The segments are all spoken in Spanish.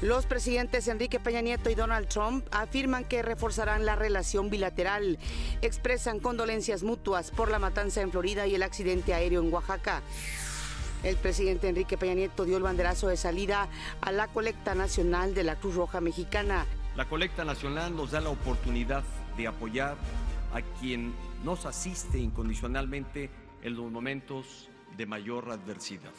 Los presidentes Enrique Peña Nieto y Donald Trump afirman que reforzarán la relación bilateral. Expresan condolencias mutuas por la matanza en Florida y el accidente aéreo en Oaxaca. El presidente Enrique Peña Nieto dio el banderazo de salida a la colecta nacional de la Cruz Roja Mexicana. La colecta nacional nos da la oportunidad de apoyar a quien nos asiste incondicionalmente en los momentos de mayor adversidad.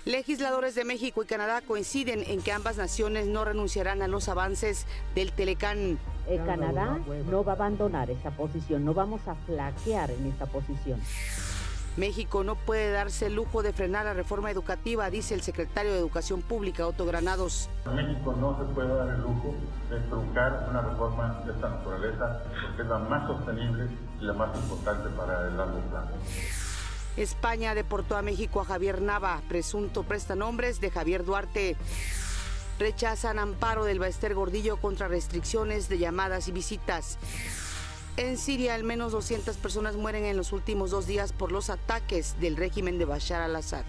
Legisladores de México y Canadá coinciden en que ambas naciones no renunciarán a los avances del Telecán. Canadá no va a abandonar esa posición, no vamos a flaquear en esa posición. México no puede darse el lujo de frenar la reforma educativa, dice el secretario de Educación Pública, Otto Granados. México no se puede dar el lujo de truncar una reforma de esta naturaleza porque es la más sostenible y la más importante para el largo plazo. España deportó a México a Javier Nava, presunto prestanombres de Javier Duarte. Rechazan amparo del Baester Gordillo contra restricciones de llamadas y visitas. En Siria, al menos 200 personas mueren en los últimos 2 días por los ataques del régimen de Bashar al-Assad.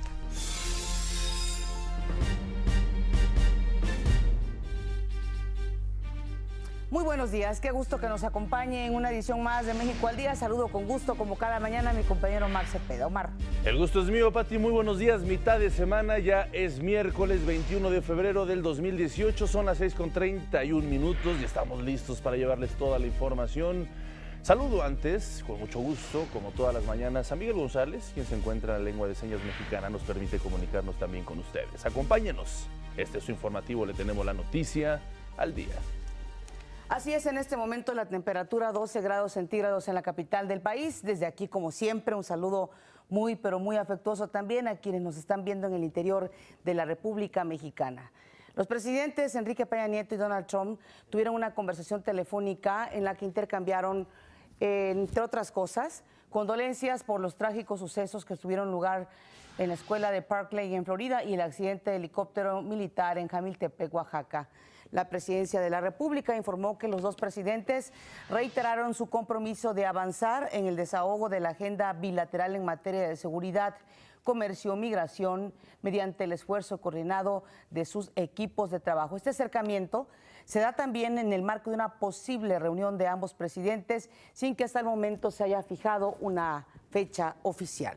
Muy buenos días, qué gusto que nos acompañe en una edición más de México al Día. Saludo con gusto, como cada mañana, a mi compañero Omar Cepeda. Omar. El gusto es mío, Pati. Muy buenos días. Mitad de semana, ya es miércoles 21 de febrero del 2018. Son las 6:31 y estamos listos para llevarles toda la información. Saludo antes, con mucho gusto, como todas las mañanas, a Miguel González, quien se encuentra en la lengua de señas mexicana, nos permite comunicarnos también con ustedes. Acompáñenos. Este es su informativo, le tenemos la noticia al día. Así es, en este momento la temperatura 12 grados centígrados en la capital del país. Desde aquí, como siempre, un saludo muy, pero muy afectuoso también a quienes nos están viendo en el interior de la República Mexicana. Los presidentes Enrique Peña Nieto y Donald Trump tuvieron una conversación telefónica en la que intercambiaron, entre otras cosas, condolencias por los trágicos sucesos que tuvieron lugar en la escuela de Parkley en Florida y el accidente de helicóptero militar en Jamiltepec, Oaxaca. La Presidencia de la República informó que los dos presidentes reiteraron su compromiso de avanzar en el desahogo de la agenda bilateral en materia de seguridad, comercio, migración, mediante el esfuerzo coordinado de sus equipos de trabajo. Este acercamiento se da también en el marco de una posible reunión de ambos presidentes, sin que hasta el momento se haya fijado una fecha oficial.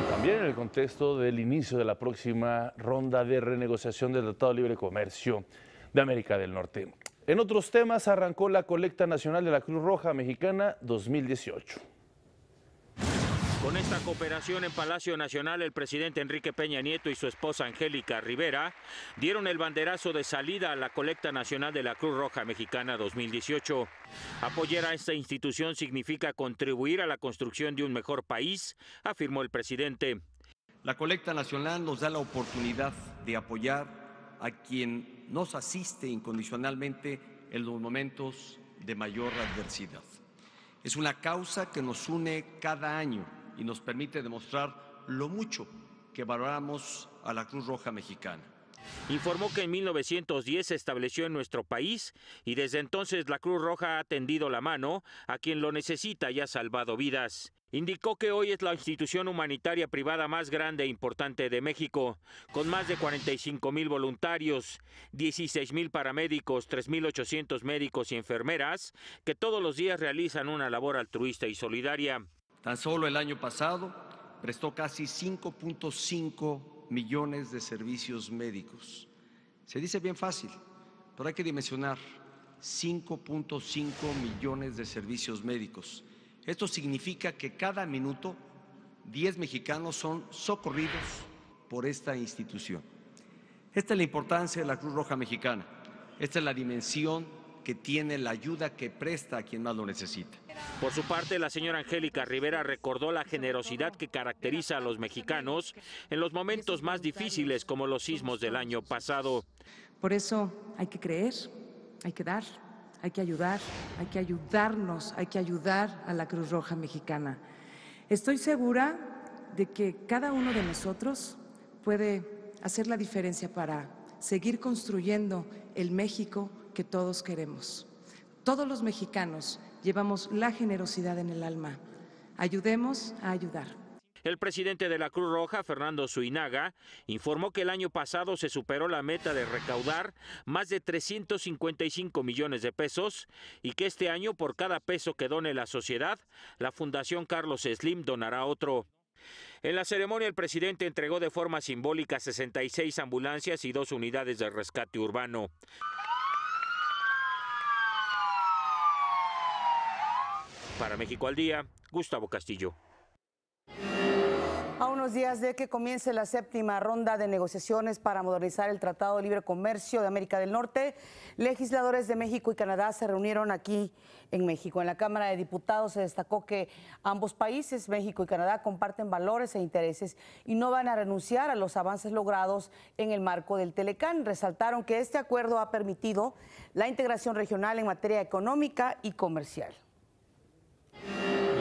También en el contexto del inicio de la próxima ronda de renegociación del Tratado de Libre Comercio de América del Norte. En otros temas, arrancó la colecta nacional de la Cruz Roja Mexicana 2018. Con esta cooperación en Palacio Nacional, el presidente Enrique Peña Nieto y su esposa Angélica Rivera dieron el banderazo de salida a la colecta nacional de la Cruz Roja Mexicana 2018. Apoyar a esta institución significa contribuir a la construcción de un mejor país, afirmó el presidente. La colecta nacional nos da la oportunidad de apoyar a quien nos asiste incondicionalmente en los momentos de mayor adversidad. Es una causa que nos une cada año y nos permite demostrar lo mucho que valoramos a la Cruz Roja Mexicana. Informó que en 1910 se estableció en nuestro país y desde entonces la Cruz Roja ha tendido la mano a quien lo necesita y ha salvado vidas. Indicó que hoy es la institución humanitaria privada más grande e importante de México, con más de 45,000 voluntarios, 16,000 paramédicos, 3,800 médicos y enfermeras, que todos los días realizan una labor altruista y solidaria. Tan solo el año pasado prestó casi 5.5 millones de servicios médicos. Se dice bien fácil, pero hay que dimensionar 5.5 millones de servicios médicos. Esto significa que cada minuto 10 mexicanos son socorridos por esta institución. Esta es la importancia de la Cruz Roja Mexicana. Esta es la dimensión que tiene la ayuda que presta a quien más lo necesita. Por su parte, la señora Angélica Rivera recordó la generosidad que caracteriza a los mexicanos en los momentos más difíciles, como los sismos del año pasado. Por eso hay que creer, hay que dar, hay que ayudar, hay que ayudarnos, hay que ayudar a la Cruz Roja Mexicana. Estoy segura de que cada uno de nosotros puede hacer la diferencia para seguir construyendo el México que todos queremos. Todos los mexicanos llevamos la generosidad en el alma. Ayudemos a ayudar. El presidente de la Cruz Roja, Fernando Suinaga, informó que el año pasado se superó la meta de recaudar más de 355 millones de pesos y que este año, por cada peso que done la sociedad, la Fundación Carlos Slim donará otro. En la ceremonia, el presidente entregó de forma simbólica 66 ambulancias y 2 unidades de rescate urbano. Para México al Día, Gustavo Castillo. A unos días de que comience la 7ª ronda de negociaciones para modernizar el Tratado de Libre Comercio de América del Norte, legisladores de México y Canadá se reunieron aquí en México. En la Cámara de Diputados se destacó que ambos países, México y Canadá, comparten valores e intereses y no van a renunciar a los avances logrados en el marco del Telecán. Resaltaron que este acuerdo ha permitido la integración regional en materia económica y comercial.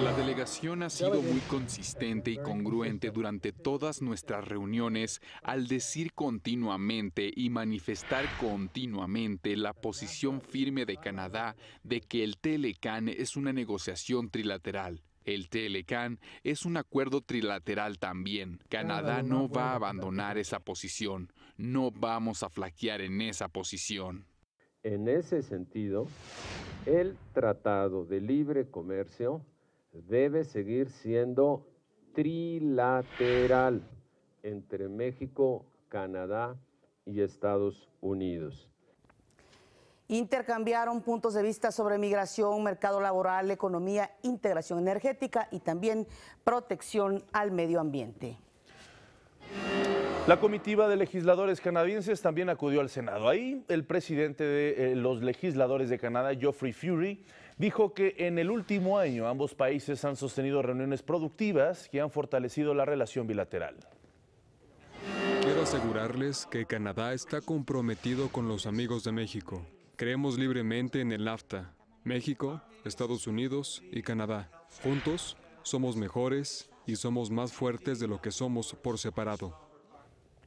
La delegación ha sido muy consistente y congruente durante todas nuestras reuniones al decir continuamente y manifestar continuamente la posición firme de Canadá de que el Telecán es una negociación trilateral. El Telecán es un acuerdo trilateral también. Canadá no va a abandonar esa posición. No vamos a flaquear en esa posición. En ese sentido, el Tratado de Libre Comercio debe seguir siendo trilateral entre México, Canadá y Estados Unidos. Intercambiaron puntos de vista sobre migración, mercado laboral, economía, integración energética y también protección al medio ambiente. La comitiva de legisladores canadienses también acudió al Senado. Ahí el presidente de los legisladores de Canadá, Geoffrey Fourie, dijo que en el último año ambos países han sostenido reuniones productivas que han fortalecido la relación bilateral. Quiero asegurarles que Canadá está comprometido con los amigos de México. Creemos libremente en el NAFTA. México, Estados Unidos y Canadá. Juntos somos mejores y somos más fuertes de lo que somos por separado.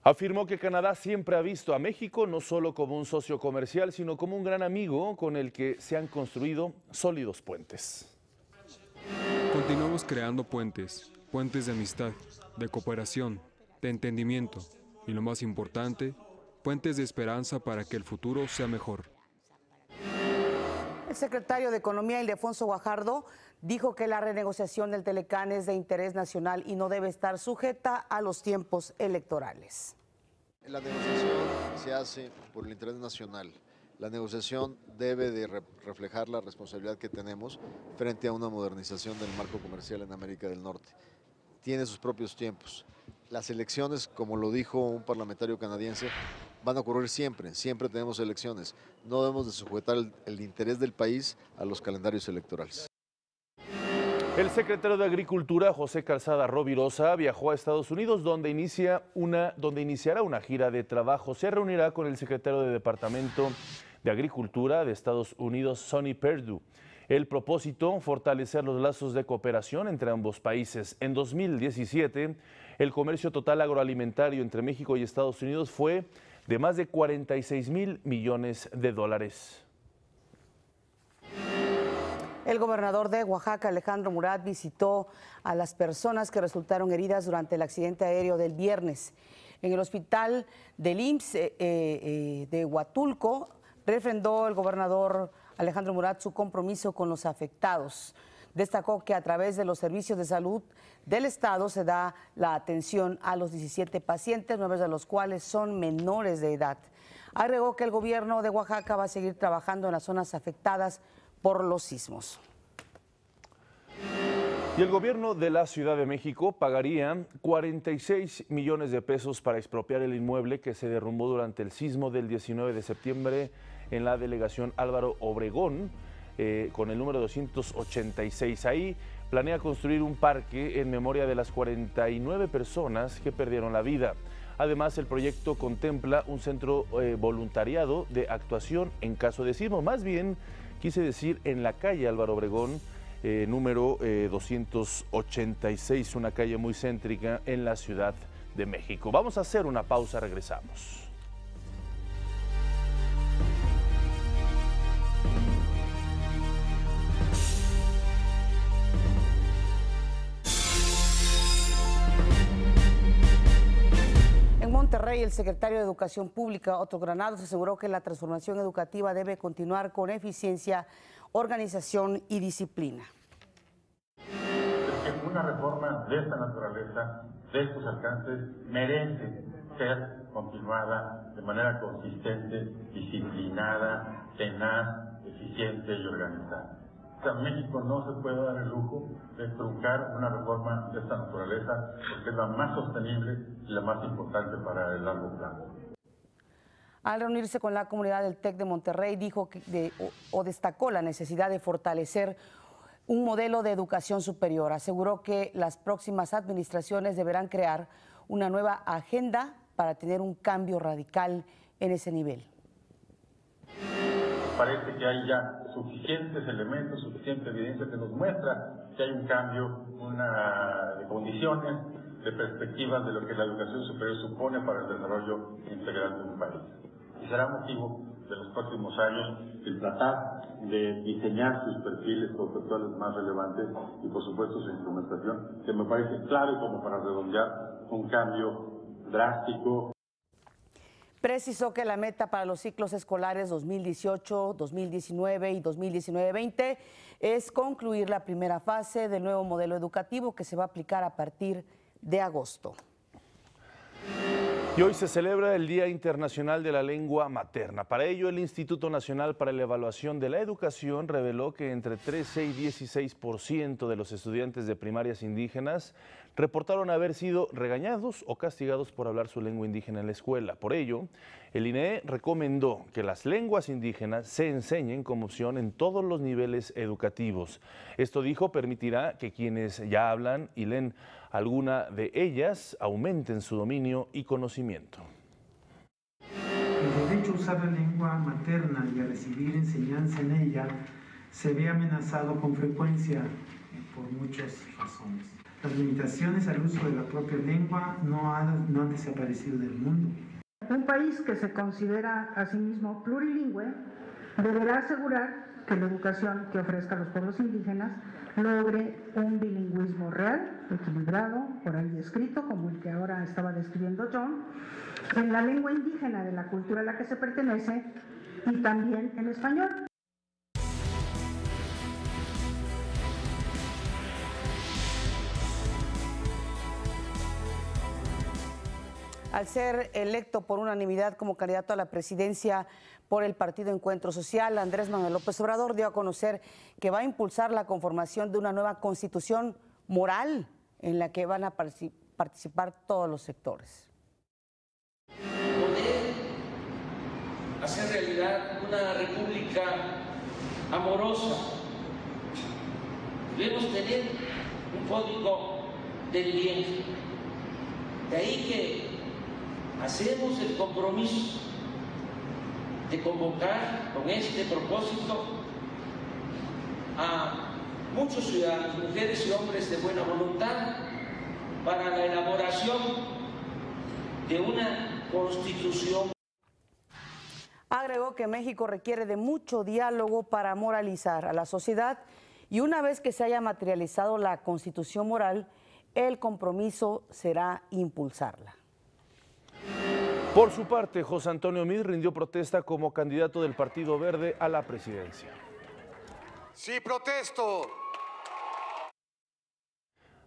Afirmó que Canadá siempre ha visto a México no solo como un socio comercial, sino como un gran amigo con el que se han construido sólidos puentes. Continuamos creando puentes, puentes de amistad, de cooperación, de entendimiento y lo más importante, puentes de esperanza para que el futuro sea mejor. El secretario de Economía, Ildefonso Guajardo, dijo que la renegociación del Telecán es de interés nacional y no debe estar sujeta a los tiempos electorales. La negociación se hace por el interés nacional. La negociación debe de reflejar la responsabilidad que tenemos frente a una modernización del marco comercial en América del Norte. Tiene sus propios tiempos. Las elecciones, como lo dijo un parlamentario canadiense, van a ocurrir siempre, siempre tenemos elecciones. No debemos de sujetar el interés del país a los calendarios electorales. El secretario de Agricultura, José Calzada Rovirosa, viajó a Estados Unidos, donde iniciará una gira de trabajo. Se reunirá con el secretario de Departamento de Agricultura de Estados Unidos, Sonny Perdue. El propósito, fortalecer los lazos de cooperación entre ambos países. En 2017, el comercio total agroalimentario entre México y Estados Unidos fue de más de 46,000 millones de dólares. El gobernador de Oaxaca, Alejandro Murat, visitó a las personas que resultaron heridas durante el accidente aéreo del viernes. En el hospital del IMSS de Huatulco, refrendó el gobernador Alejandro Murat su compromiso con los afectados. Destacó que a través de los servicios de salud del Estado se da la atención a los 17 pacientes, 9 de los cuales son menores de edad. Agregó que el gobierno de Oaxaca va a seguir trabajando en las zonas afectadas por los sismos. Y el gobierno de la Ciudad de México pagaría 46 millones de pesos para expropiar el inmueble que se derrumbó durante el sismo del 19 de septiembre en la delegación Álvaro Obregón, con el número 286. Ahí planea construir un parque en memoria de las 49 personas que perdieron la vida. Además, el proyecto contempla un centro voluntariado de actuación en caso de sismo. Más bien, quise decir en la calle Álvaro Obregón, número 286, una calle muy céntrica en la Ciudad de México. Vamos a hacer una pausa, regresamos. Monterrey, el secretario de Educación Pública, Otto Granados, aseguró que la transformación educativa debe continuar con eficiencia, organización y disciplina. Es que una reforma de esta naturaleza, de estos alcances, merece ser continuada de manera consistente, disciplinada, tenaz, eficiente y organizada. O sea, México no se puede dar el lujo de truncar una reforma de esta naturaleza porque es la más sostenible y la más importante para el largo plazo. Al reunirse con la comunidad del TEC de Monterrey, dijo que destacó la necesidad de fortalecer un modelo de educación superior. Aseguró que las próximas administraciones deberán crear una nueva agenda para tener un cambio radical en ese nivel. Parece que hay ya suficientes elementos, suficiente evidencia que nos muestra que hay un cambio, de condiciones, de perspectivas de lo que la educación superior supone para el desarrollo integral de un país. Y será motivo de los próximos años el tratar de diseñar sus perfiles conceptuales más relevantes y por supuesto su instrumentación, que me parece clave como para redondear un cambio drástico. Precisó que la meta para los ciclos escolares 2018, 2019 y 2019-20 es concluir la primera fase del nuevo modelo educativo que se va a aplicar a partir de agosto. Y hoy se celebra el Día Internacional de la Lengua Materna. Para ello, el Instituto Nacional para la Evaluación de la Educación reveló que entre 13 y 16% de los estudiantes de primarias indígenas reportaron haber sido regañados o castigados por hablar su lengua indígena en la escuela. Por ello, el INEE recomendó que las lenguas indígenas se enseñen como opción en todos los niveles educativos. Esto, dijo, permitirá que quienes ya hablan y leen alguna de ellas aumenten su dominio y conocimiento. El derecho a usar la lengua materna y a recibir enseñanza en ella se ve amenazado con frecuencia por muchas razones. Las limitaciones al uso de la propia lengua no han desaparecido del mundo. Un país que se considera a sí mismo plurilingüe deberá asegurar que la educación que ofrezca a los pueblos indígenas logre un bilingüismo real, equilibrado, oral y escrito, como el que ahora estaba describiendo John, en la lengua indígena de la cultura a la que se pertenece y también en español. Al ser electo por unanimidad como candidato a la presidencia por el Partido Encuentro Social, Andrés Manuel López Obrador dio a conocer que va a impulsar la conformación de una nueva constitución moral en la que van a participar todos los sectores. Poder hacer realidad una república amorosa. Debemos tener un código del bien. De ahí que hacemos el compromiso de convocar con este propósito a muchos ciudadanos, mujeres y hombres de buena voluntad, para la elaboración de una constitución. Agregó que México requiere de mucho diálogo para moralizar a la sociedad y una vez que se haya materializado la constitución moral, el compromiso será impulsarla. Por su parte, José Antonio Meade rindió protesta como candidato del Partido Verde a la presidencia. Sí, protesto.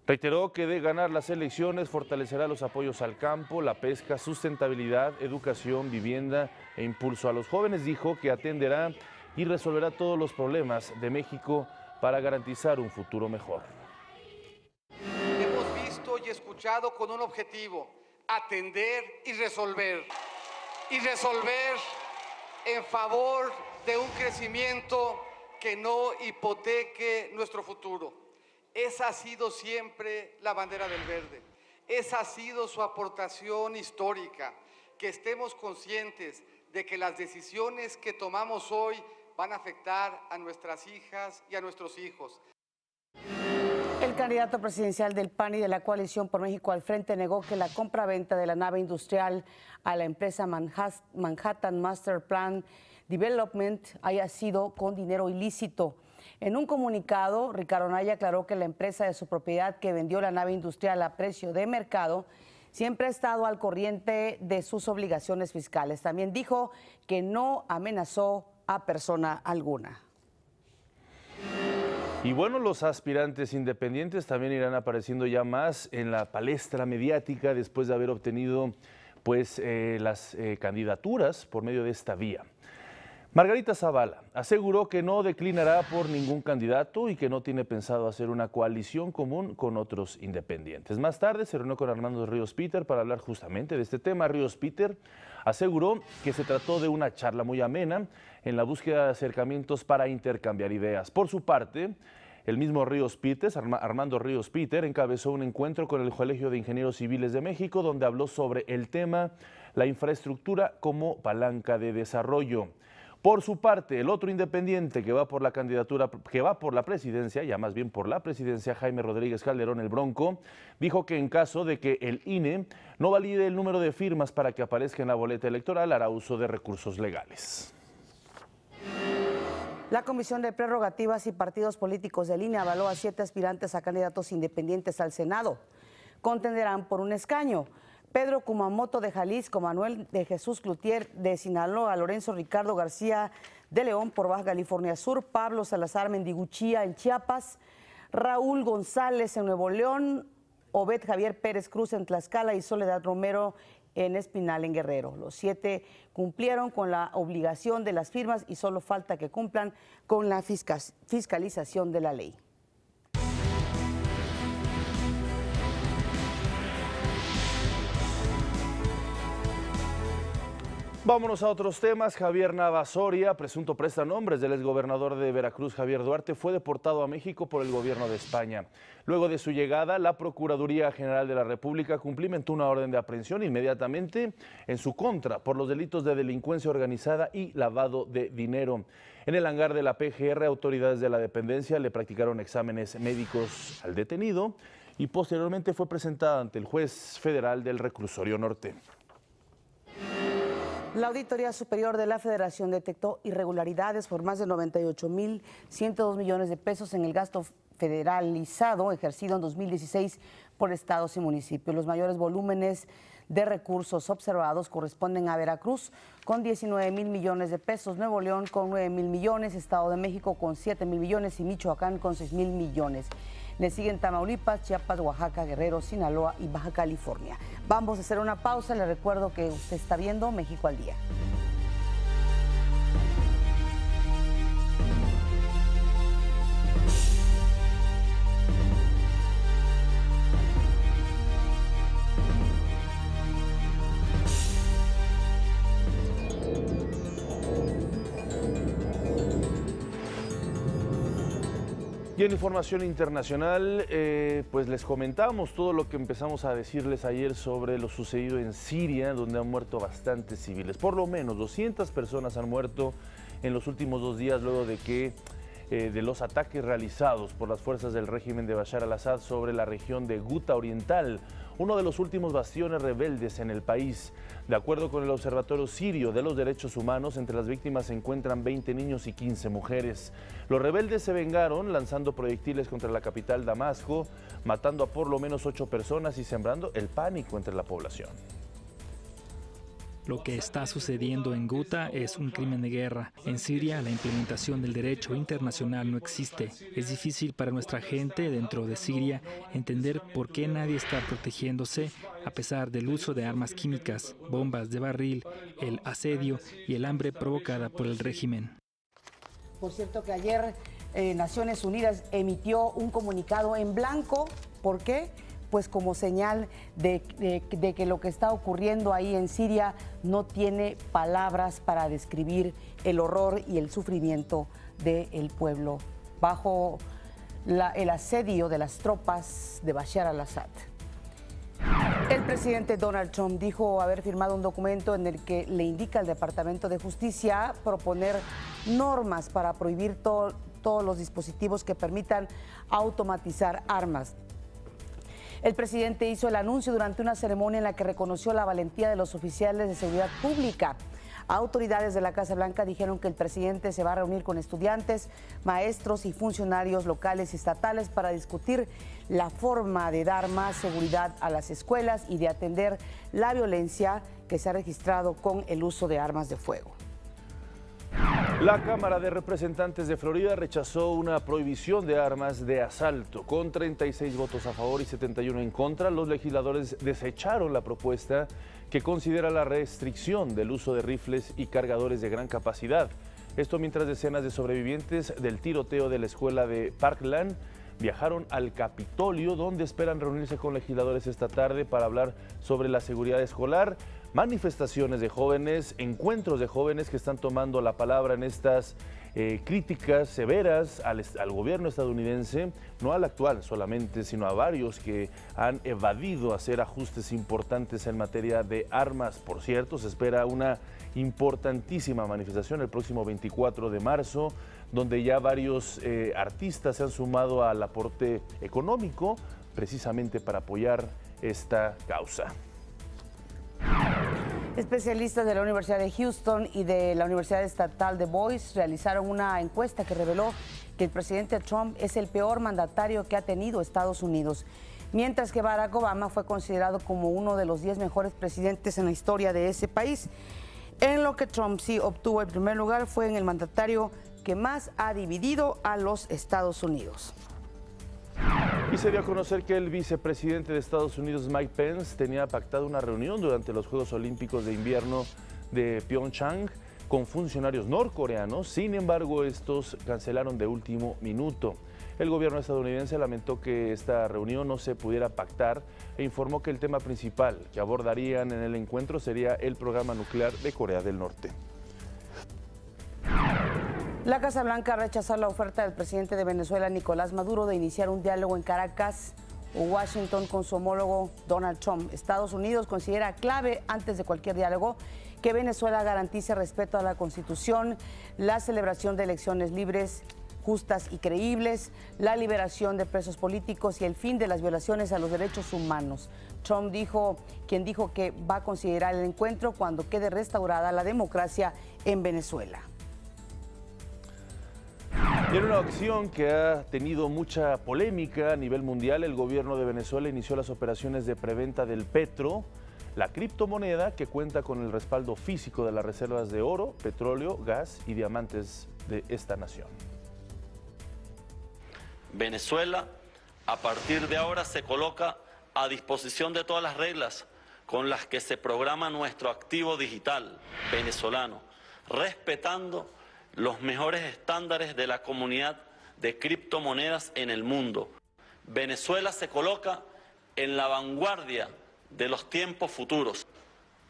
Reiteró que de ganar las elecciones fortalecerá los apoyos al campo, la pesca, sustentabilidad, educación, vivienda e impulso a los jóvenes. Dijo que atenderá y resolverá todos los problemas de México para garantizar un futuro mejor. Hemos visto y escuchado con un objetivo: atender y resolver en favor de un crecimiento que no hipoteque nuestro futuro. Esa ha sido siempre la bandera del Verde, esa ha sido su aportación histórica, que estemos conscientes de que las decisiones que tomamos hoy van a afectar a nuestras hijas y a nuestros hijos. El candidato presidencial del PAN y de la Coalición por México al Frente negó que la compra-venta de la nave industrial a la empresa Manhattan Master Plan Development haya sido con dinero ilícito. En un comunicado, Ricardo Anaya aclaró que la empresa de su propiedad que vendió la nave industrial a precio de mercado siempre ha estado al corriente de sus obligaciones fiscales. También dijo que no amenazó a persona alguna. Y bueno, los aspirantes independientes también irán apareciendo ya más en la palestra mediática después de haber obtenido pues, las candidaturas por medio de esta vía. Margarita Zavala aseguró que no declinará por ningún candidato y que no tiene pensado hacer una coalición común con otros independientes. Más tarde se reunió con Armando Ríos Peter para hablar justamente de este tema. Ríos Peter aseguró que se trató de una charla muy amena en la búsqueda de acercamientos para intercambiar ideas. Por su parte, el mismo Ríos Peter, Armando Ríos Peter, encabezó un encuentro con el Colegio de Ingenieros Civiles de México donde habló sobre el tema la infraestructura como palanca de desarrollo. Por su parte, el otro independiente que va por la candidatura, que va por la presidencia, ya más bien por la presidencia, Jaime Rodríguez Calderón, el Bronco, dijo que en caso de que el INE no valide el número de firmas para que aparezca en la boleta electoral, hará uso de recursos legales. La Comisión de Prerrogativas y Partidos Políticos del INE avaló a 7 aspirantes a candidatos independientes al Senado. Contenderán por un escaño. Pedro Kumamoto de Jalisco, Manuel de Jesús Cloutier de Sinaloa, Lorenzo Ricardo García de León por Baja California Sur, Pablo Salazar Mendiguchía en Chiapas, Raúl González en Nuevo León, Obed Javier Pérez Cruz en Tlaxcala y Soledad Romero en Espinal, en Guerrero. Los 7 cumplieron con la obligación de las firmas y solo falta que cumplan con la fiscalización de la ley. Vámonos a otros temas. Javier Nava Soria, presunto prestanombres del exgobernador de Veracruz, Javier Duarte, fue deportado a México por el gobierno de España. Luego de su llegada, la Procuraduría General de la República cumplimentó una orden de aprehensión inmediatamente en su contra por los delitos de delincuencia organizada y lavado de dinero. En el hangar de la PGR, autoridades de la dependencia le practicaron exámenes médicos al detenido y posteriormente fue presentada ante el juez federal del Reclusorio Norte. La Auditoría Superior de la Federación detectó irregularidades por más de 98.102 millones de pesos en el gasto federalizado ejercido en 2016 por estados y municipios. Los mayores volúmenes de recursos observados corresponden a Veracruz con 19.000 millones de pesos, Nuevo León con 9.000 millones, Estado de México con 7.000 millones y Michoacán con 6.000 millones. Le siguen Tamaulipas, Chiapas, Oaxaca, Guerrero, Sinaloa y Baja California. Vamos a hacer una pausa. Le recuerdo que usted está viendo México al Día. Y en información internacional, pues les comentamos todo lo que empezamos a decirles ayer sobre lo sucedido en Siria, donde han muerto bastantes civiles. Por lo menos 200 personas han muerto en los últimos 2 días luego de que de los ataques realizados por las fuerzas del régimen de Bashar al-Assad sobre la región de Guta Oriental, uno de los últimos bastiones rebeldes en el país. De acuerdo con el Observatorio Sirio de los Derechos Humanos, entre las víctimas se encuentran 20 niños y 15 mujeres. Los rebeldes se vengaron lanzando proyectiles contra la capital Damasco, matando a por lo menos 8 personas y sembrando el pánico entre la población. Lo que está sucediendo en Guta es un crimen de guerra. En Siria, la implementación del derecho internacional no existe. Es difícil para nuestra gente dentro de Siria entender por qué nadie está protegiéndose a pesar del uso de armas químicas, bombas de barril, el asedio y el hambre provocada por el régimen. Por cierto que ayer Naciones Unidas emitió un comunicado en blanco. ¿Por qué? Pues como señal de que lo que está ocurriendo ahí en Siria no tiene palabras para describir el horror y el sufrimiento del pueblo bajo el asedio de las tropas de Bashar al-Assad. El presidente Donald Trump dijo haber firmado un documento en el que le indica al Departamento de Justicia proponer normas para prohibir todos los dispositivos que permitan automatizar armas. El presidente hizo el anuncio durante una ceremonia en la que reconoció la valentía de los oficiales de seguridad pública. Autoridades de la Casa Blanca dijeron que el presidente se va a reunir con estudiantes, maestros y funcionarios locales y estatales para discutir la forma de dar más seguridad a las escuelas y de atender la violencia que se ha registrado con el uso de armas de fuego. La Cámara de Representantes de Florida rechazó una prohibición de armas de asalto. Con 36 votos a favor y 71 en contra, los legisladores desecharon la propuesta que considera la restricción del uso de rifles y cargadores de gran capacidad. Esto mientras decenas de sobrevivientes del tiroteo de la escuela de Parkland viajaron al Capitolio, donde esperan reunirse con legisladores esta tarde para hablar sobre la seguridad escolar. Manifestaciones de jóvenes, encuentros de jóvenes que están tomando la palabra en estas críticas severas al gobierno estadounidense, no al actual solamente, sino a varios que han evadido hacer ajustes importantes en materia de armas. Por cierto, se espera una importantísima manifestación el próximo 24 de marzo, donde ya varios artistas se han sumado al aporte económico precisamente para apoyar esta causa. Especialistas de la Universidad de Houston y de la Universidad Estatal de Boise realizaron una encuesta que reveló que el presidente Trump es el peor mandatario que ha tenido Estados Unidos, mientras que Barack Obama fue considerado como uno de los 10 mejores presidentes en la historia de ese país. En lo que Trump sí obtuvo el primer lugar fue en el mandatario que más ha dividido a los Estados Unidos. Y se dio a conocer que el vicepresidente de Estados Unidos, Mike Pence, tenía pactado una reunión durante los Juegos Olímpicos de Invierno de Pyeongchang con funcionarios norcoreanos. Sin embargo, estos cancelaron de último minuto. El gobierno estadounidense lamentó que esta reunión no se pudiera pactar e informó que el tema principal que abordarían en el encuentro sería el programa nuclear de Corea del Norte. La Casa Blanca rechazó la oferta del presidente de Venezuela, Nicolás Maduro, de iniciar un diálogo en Caracas o Washington con su homólogo Donald Trump. Estados Unidos considera clave, antes de cualquier diálogo, que Venezuela garantice respeto a la Constitución, la celebración de elecciones libres, justas y creíbles, la liberación de presos políticos y el fin de las violaciones a los derechos humanos. Trump quien dijo que va a considerar el encuentro cuando quede restaurada la democracia en Venezuela. Y en una acción que ha tenido mucha polémica a nivel mundial, el gobierno de Venezuela inició las operaciones de preventa del petro, la criptomoneda que cuenta con el respaldo físico de las reservas de oro, petróleo, gas y diamantes de esta nación. Venezuela, a partir de ahora, se coloca a disposición de todas las reglas con las que se programa nuestro activo digital venezolano, respetando los mejores estándares de la comunidad de criptomonedas en el mundo. Venezuela se coloca en la vanguardia de los tiempos futuros.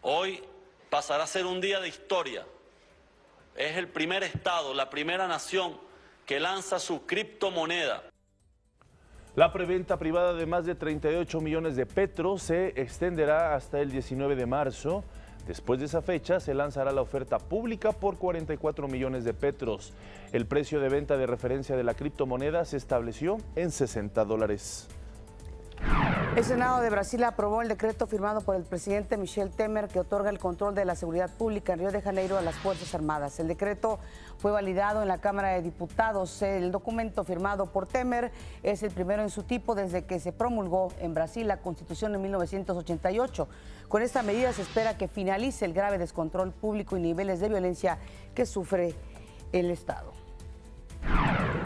Hoy pasará a ser un día de historia. Es el primer estado, la primera nación que lanza su criptomoneda. La preventa privada de más de 38 millones de petro se extenderá hasta el 19 de marzo. Después de esa fecha se lanzará la oferta pública por 44 millones de petros. El precio de venta de referencia de la criptomoneda se estableció en $60. El Senado de Brasil aprobó el decreto firmado por el presidente Michel Temer que otorga el control de la seguridad pública en Río de Janeiro a las Fuerzas Armadas. El decreto fue validado en la Cámara de Diputados. El documento firmado por Temer es el primero en su tipo desde que se promulgó en Brasil la Constitución en 1988. Con esta medida se espera que finalice el grave descontrol público y niveles de violencia que sufre el Estado.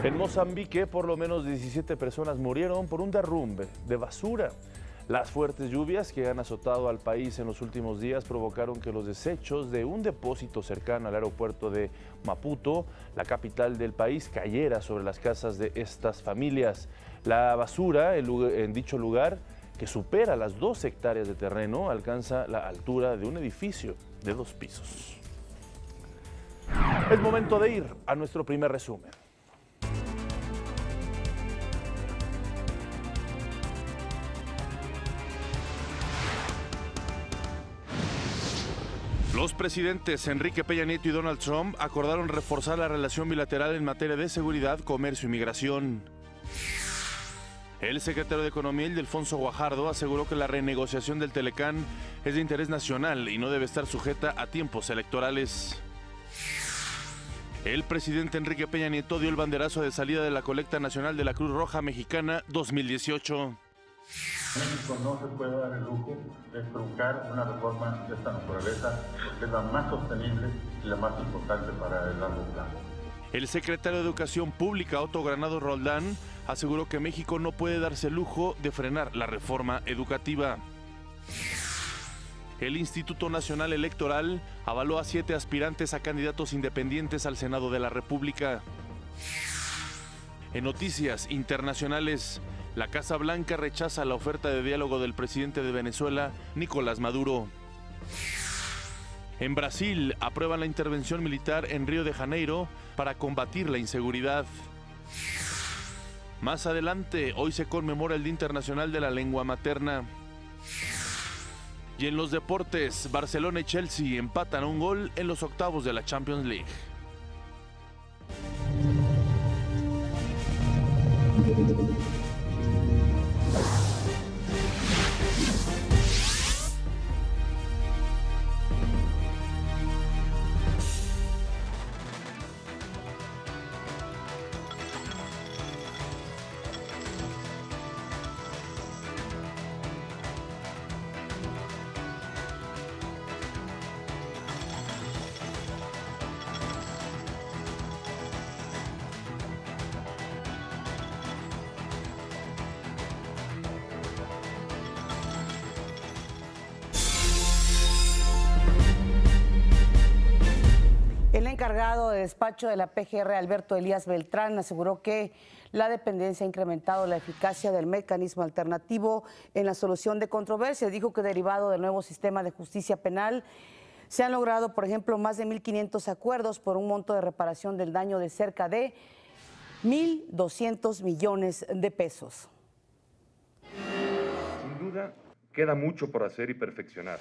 En Mozambique, por lo menos 17 personas murieron por un derrumbe de basura. Las fuertes lluvias que han azotado al país en los últimos días provocaron que los desechos de un depósito cercano al aeropuerto de Maputo, la capital del país, cayera sobre las casas de estas familias. La basura en dicho lugar, que supera las 2 hectáreas de terreno, alcanza la altura de un edificio de 2 pisos. Es momento de ir a nuestro primer resumen. Los presidentes Enrique Peña Nieto y Donald Trump acordaron reforzar la relación bilateral en materia de seguridad, comercio y migración. El secretario de Economía, Ildefonso Guajardo, aseguró que la renegociación del Telecán es de interés nacional y no debe estar sujeta a tiempos electorales. El presidente Enrique Peña Nieto dio el banderazo de salida de la colecta nacional de la Cruz Roja Mexicana 2018. México no se puede dar el lujo de truncar una reforma de esta naturaleza, porque es la más sostenible y la más importante para el largo plazo. El secretario de Educación Pública, Otto Granados Roldán, aseguró que México no puede darse el lujo de frenar la reforma educativa. El Instituto Nacional Electoral avaló a 7 aspirantes a candidatos independientes al Senado de la República. En noticias internacionales, la Casa Blanca rechaza la oferta de diálogo del presidente de Venezuela, Nicolás Maduro. En Brasil, aprueban la intervención militar en Río de Janeiro para combatir la inseguridad. Más adelante, hoy se conmemora el Día Internacional de la Lengua Materna. Y en los deportes, Barcelona y Chelsea empatan a un gol en los octavos de la Champions League. El encargado de despacho de la PGR, Alberto Elías Beltrán, aseguró que la dependencia ha incrementado la eficacia del mecanismo alternativo en la solución de controversias. Dijo que derivado del nuevo sistema de justicia penal se han logrado, por ejemplo, más de 1.500 acuerdos por un monto de reparación del daño de cerca de 1.200 millones de pesos. Sin duda, queda mucho por hacer y perfeccionar,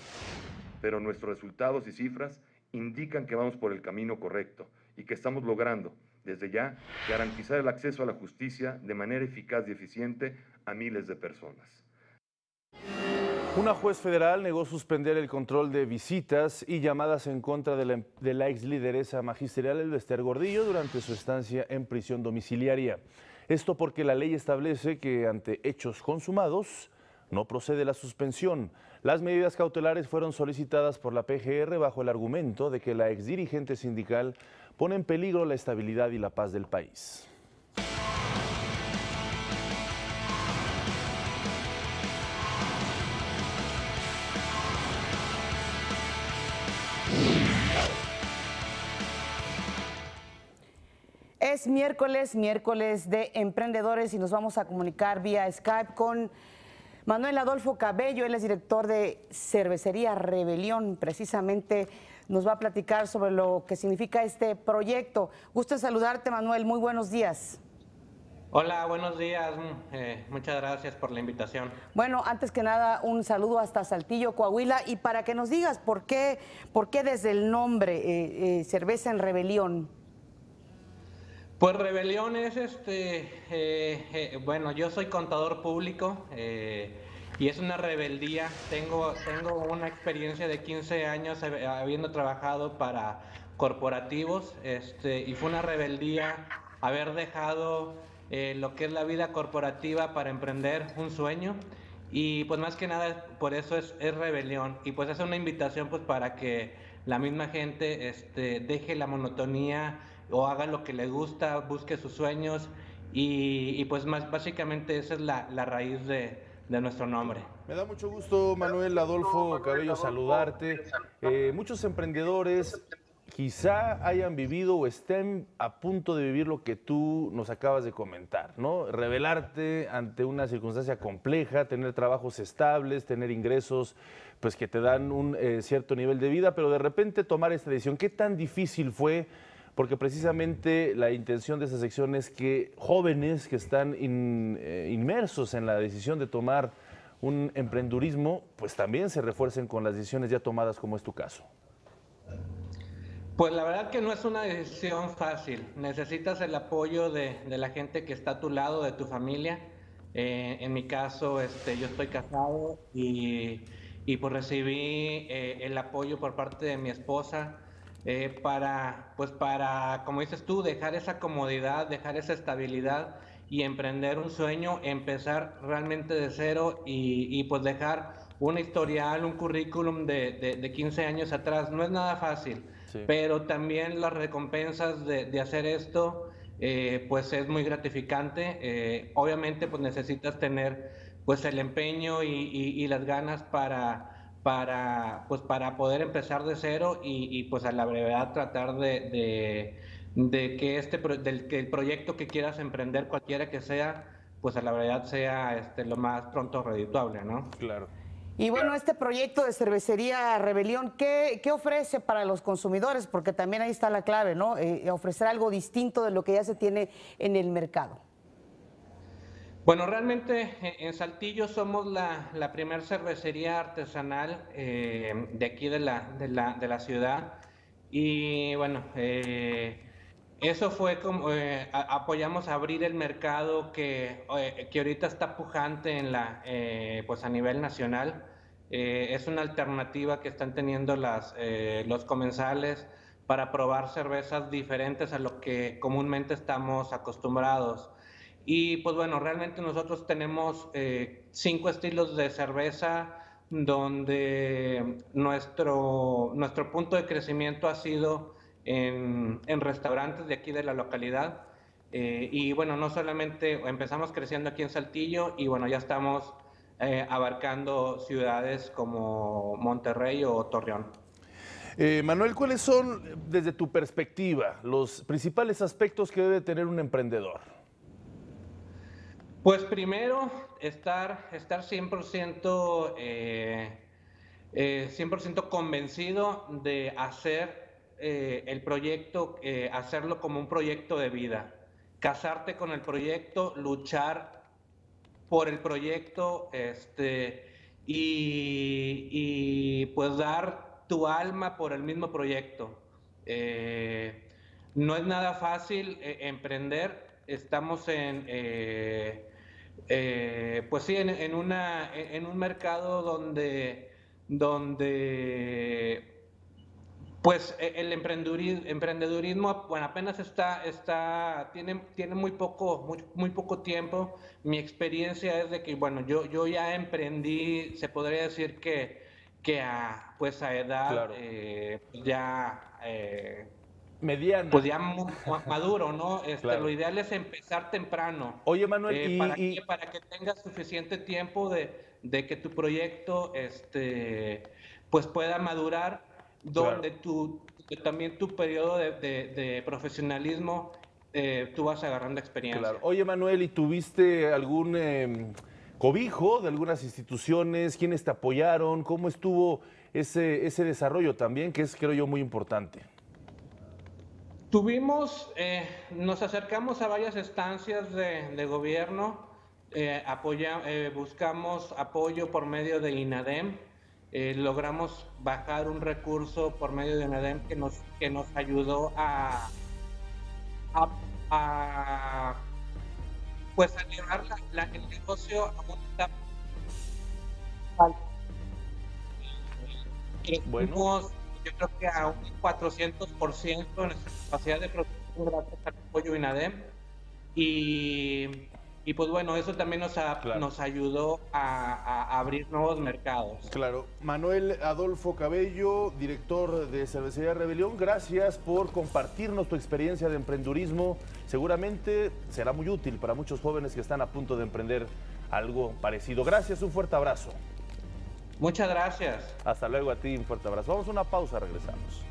pero nuestros resultados y cifras indican que vamos por el camino correcto y que estamos logrando, desde ya, garantizar el acceso a la justicia de manera eficaz y eficiente a miles de personas. Una juez federal negó suspender el control de visitas y llamadas en contra de la ex lideresa magisterial Esther Gordillo durante su estancia en prisión domiciliaria. Esto porque la ley establece que ante hechos consumados no procede la suspensión. Las medidas cautelares fueron solicitadas por la PGR bajo el argumento de que la exdirigente sindical pone en peligro la estabilidad y la paz del país. Es miércoles de emprendedores y nos vamos a comunicar vía Skype con Manuel Adolfo Cabello. Él es director de Cervecería Rebelión. Precisamente nos va a platicar sobre lo que significa este proyecto. Gusto en saludarte, Manuel. Muy buenos días. Hola, buenos días. Muchas gracias por la invitación. Bueno, antes que nada, un saludo hasta Saltillo, Coahuila. Y para que nos digas por qué desde el nombre Cerveza en Rebelión. Pues Rebelión es bueno, yo soy contador público y es una rebeldía. Tengo una experiencia de 15 años habiendo trabajado para corporativos y fue una rebeldía haber dejado lo que es la vida corporativa para emprender un sueño. Y pues más que nada por eso es rebelión, y pues es una invitación pues para que la misma gente deje la monotonía o haga lo que le gusta, busque sus sueños y pues básicamente esa es la raíz de nuestro nombre. Me da mucho gusto, Manuel Adolfo Cabello, saludarte. Muchos emprendedores quizá hayan vivido o estén a punto de vivir lo que tú nos acabas de comentar, ¿no? Rebelarte ante una circunstancia compleja, tener trabajos estables, tener ingresos pues que te dan un cierto nivel de vida, pero de repente tomar esta decisión. ¿Qué tan difícil fue? Porque precisamente la intención de esta sección es que jóvenes que están inmersos en la decisión de tomar un emprendurismo, pues también se refuercen con las decisiones ya tomadas, como es tu caso. Pues la verdad que no es una decisión fácil. Necesitas el apoyo de la gente que está a tu lado, de tu familia. En mi caso, yo estoy casado y pues recibí el apoyo por parte de mi esposa para, como dices tú, dejar esa comodidad, dejar esa estabilidad y emprender un sueño, empezar realmente de cero y pues dejar un historial, un currículum de 15 años atrás. No es nada fácil, sí, pero también las recompensas de hacer esto pues es muy gratificante. Obviamente pues necesitas tener pues el empeño y las ganas para poder empezar de cero y pues a la brevedad tratar de que el proyecto que quieras emprender, cualquiera que sea, pues a la brevedad sea lo más pronto redituable, ¿no? Claro. Y bueno, este proyecto de Cervecería Rebelión, ¿qué ofrece para los consumidores? Porque también ahí está la clave, ¿no? Ofrecer algo distinto de lo que ya se tiene en el mercado. Bueno, realmente en Saltillo somos la primer cervecería artesanal de aquí de la ciudad. Y bueno, eso fue como apoyamos a abrir el mercado que ahorita está pujante pues a nivel nacional. Es una alternativa que están teniendo los comensales para probar cervezas diferentes a lo que comúnmente estamos acostumbrados. Y pues bueno, realmente nosotros tenemos 5 estilos de cerveza donde nuestro punto de crecimiento ha sido en restaurantes de aquí de la localidad. Y bueno, no solamente empezamos creciendo aquí en Saltillo y bueno, ya estamos abarcando ciudades como Monterrey o Torreón. Manuel, ¿cuáles son, desde tu perspectiva, los principales aspectos que debe tener un emprendedor? Pues primero, estar 100%, 100% convencido de hacer el proyecto, hacerlo como un proyecto de vida. Casarte con el proyecto, luchar por el proyecto y pues dar tu alma por el mismo proyecto. No es nada fácil emprender. Estamos pues sí, en un mercado donde pues el emprendedurismo, bueno, apenas tiene muy poco tiempo. Mi experiencia es de que, bueno, yo ya emprendí, se podría decir que a edad, claro, mediana, pues ya maduro, ¿no? Claro. Lo ideal es empezar temprano. Oye, Manuel, para que tengas suficiente tiempo de que tu proyecto pues pueda madurar, donde claro, también tu periodo de profesionalismo tú vas agarrando experiencia. Claro. Oye, Manuel, ¿y tuviste algún cobijo de algunas instituciones? ¿Quiénes te apoyaron? ¿Cómo estuvo ese desarrollo también, que es, creo yo, muy importante? Nos acercamos a varias instancias de gobierno, buscamos apoyo por medio de INADEM, logramos bajar un recurso por medio de INADEM que nos ayudó a llevar el negocio a una etapa. Bueno. Yo creo que a un 400% en nuestra capacidad de producción gracias al apoyo INADEM y pues bueno, eso también nos ayudó a abrir nuevos mercados. Claro. Manuel Adolfo Cabello, director de Cervecería Rebelión, gracias por compartirnos tu experiencia de emprendurismo. Seguramente será muy útil para muchos jóvenes que están a punto de emprender algo parecido. Gracias, un fuerte abrazo. Muchas gracias. Hasta luego a ti, un fuerte abrazo. Vamos a una pausa, regresamos.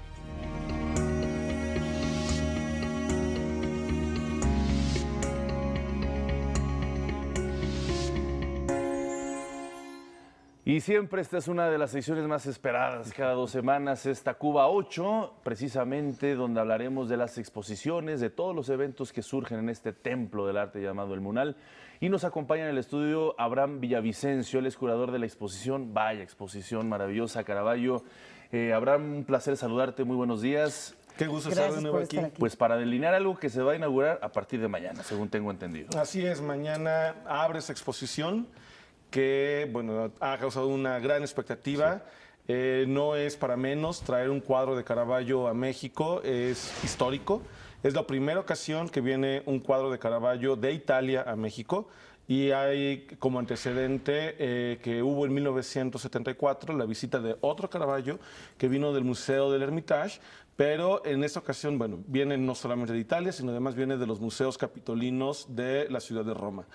Y siempre esta es una de las secciones más esperadas cada 2 semanas, esta Cuba 8, precisamente donde hablaremos de las exposiciones, de todos los eventos que surgen en este templo del arte llamado el Munal. Y nos acompaña en el estudio Abraham Villavicencio, él es curador de la exposición, vaya exposición maravillosa, Caravaggio. Abraham, un placer saludarte, muy buenos días. Qué gusto estar de nuevo aquí. Pues para delinear algo que se va a inaugurar a partir de mañana, según tengo entendido. Así es, mañana abre esta exposición que, bueno, ha causado una gran expectativa. Sí. No es para menos traer un cuadro de Caravaggio a México, es histórico. Es la primera ocasión que viene un cuadro de Caravaggio de Italia a México. Y hay como antecedente que hubo en 1974 la visita de otro Caravaggio que vino del Museo del Hermitage, pero en esta ocasión, bueno, viene no solamente de Italia, sino además viene de los museos capitolinos de la ciudad de Roma.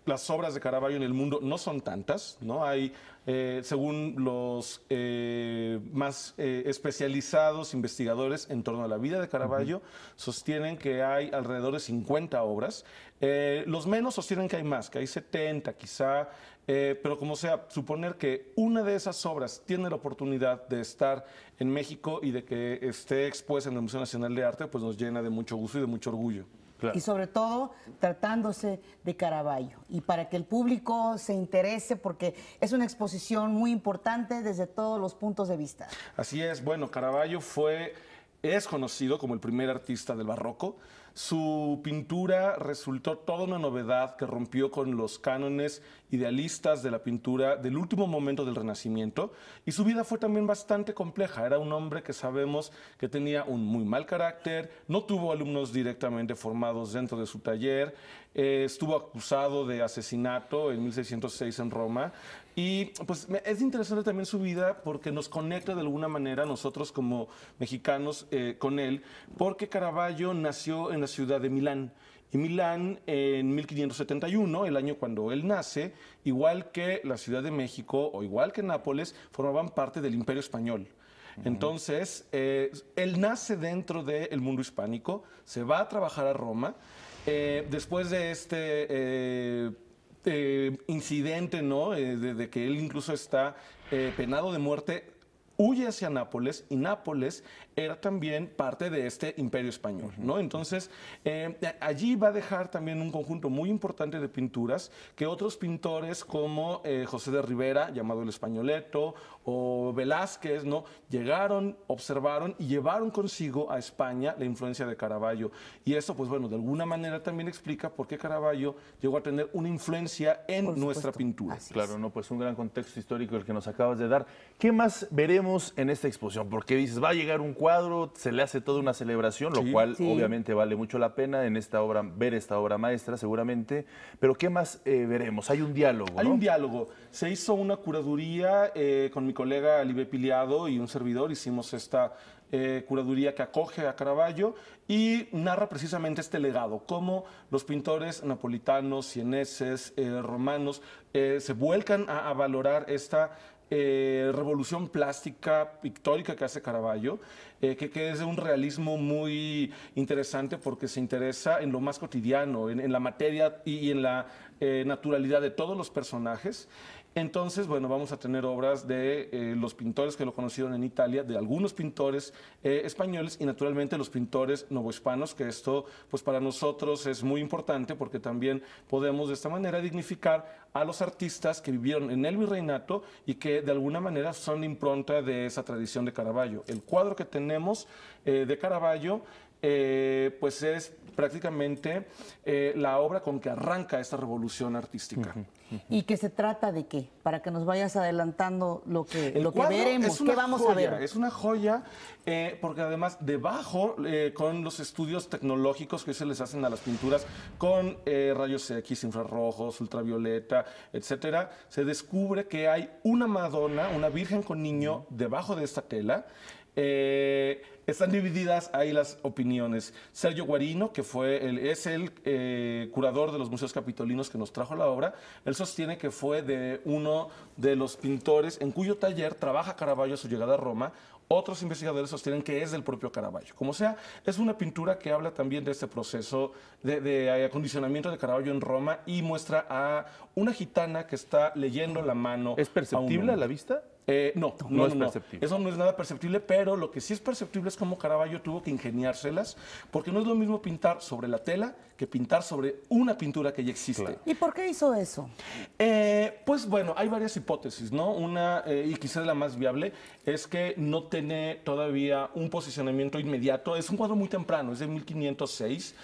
Las obras de Caravaggio en el mundo no son tantas, ¿no? Hay, según los más especializados investigadores en torno a la vida de Caravaggio, sostienen que hay alrededor de 50 obras. Los menos sostienen que hay más, que hay 70 quizá, pero como sea, suponer que una de esas obras tiene la oportunidad de estar en México y de que esté expuesta en el Museo Nacional de Arte, pues nos llena de mucho gusto y de mucho orgullo. Claro. Y sobre todo tratándose de Caravaggio, y para que el público se interese, porque es una exposición muy importante desde todos los puntos de vista. Así es, bueno, Caravaggio es conocido como el primer artista del barroco. Su pintura resultó toda una novedad que rompió con los cánones idealistas de la pintura del último momento del Renacimiento, y su vida fue también bastante compleja. Era un hombre que sabemos que tenía un muy mal carácter, no tuvo alumnos directamente formados dentro de su taller, estuvo acusado de asesinato en 1606 en Roma. Y pues es interesante también su vida porque nos conecta de alguna manera nosotros como mexicanos con él, porque Caravaggio nació en la ciudad de Milán. Y Milán en 1571, el año cuando él nace, igual que la Ciudad de México o igual que Nápoles, formaban parte del Imperio Español. Entonces, él nace dentro del mundo hispánico, se va a trabajar a Roma. Después de este incidente, ¿no? De que él incluso está penado de muerte, huye hacia Nápoles, y Nápoles era también parte de este imperio español, ¿no? Entonces, allí va a dejar también un conjunto muy importante de pinturas que otros pintores como José de Rivera, llamado el Españoleto, o Velázquez, ¿no? Llegaron, observaron y llevaron consigo a España la influencia de Caravaggio. Y eso, pues bueno, de alguna manera también explica por qué Caravaggio llegó a tener una influencia en nuestra pintura. Claro, no, pues un gran contexto histórico el que nos acabas de dar. ¿Qué más veremos en esta exposición? Porque dices, va a llegar un cuadro, se le hace toda una celebración, lo cual obviamente vale mucho la pena en esta obra, ver esta obra maestra seguramente, pero ¿qué más veremos? Hay un diálogo, ¿no? Hay un diálogo. Se hizo una curaduría con mi colega Libé Piliado y un servidor, hicimos esta curaduría que acoge a Caravaggio y narra precisamente este legado, cómo los pintores napolitanos, sieneses, romanos se vuelcan a valorar esta revolución plástica, pictórica que hace Caravaggio, que es de un realismo muy interesante porque se interesa en lo más cotidiano, en la materia y en la naturalidad de todos los personajes. Entonces, bueno, vamos a tener obras de los pintores que lo conocieron en Italia, de algunos pintores españoles y naturalmente los pintores novohispanos, que esto pues para nosotros es muy importante porque también podemos de esta manera dignificar a los artistas que vivieron en el virreinato y que de alguna manera son la impronta de esa tradición de Caravaggio. El cuadro que tenemos de Caravaggio pues es prácticamente la obra con que arranca esta revolución artística. ¿Y que se trata de qué? Para que nos vayas adelantando lo que veremos, qué vamos a ver. Es una joya porque además debajo, con los estudios tecnológicos que se les hacen a las pinturas, con rayos X, infrarrojos, ultravioleta, etcétera, se descubre que hay una Madonna, una Virgen con niño, debajo de esta tela. Están divididas ahí las opiniones. Sergio Guarino, que es el curador de los museos capitolinos que nos trajo la obra, él sostiene que fue de uno de los pintores en cuyo taller trabaja Caravaggio a su llegada a Roma. Otros investigadores sostienen que es del propio Caravaggio. Como sea, es una pintura que habla también de este proceso de acondicionamiento de Caravaggio en Roma y muestra a una gitana que está leyendo la mano. ¿Es perceptible a la vista? No es perceptible. Eso no es nada perceptible, pero lo que sí es perceptible es cómo Caravaggio tuvo que ingeniárselas, porque no es lo mismo pintar sobre la tela que pintar sobre una pintura que ya existe. Claro. ¿Y por qué hizo eso? Pues bueno, hay varias hipótesis, ¿no? Una, y quizás la más viable, es que no tenía tiene todavía un posicionamiento inmediato. Es un cuadro muy temprano, es de 1506.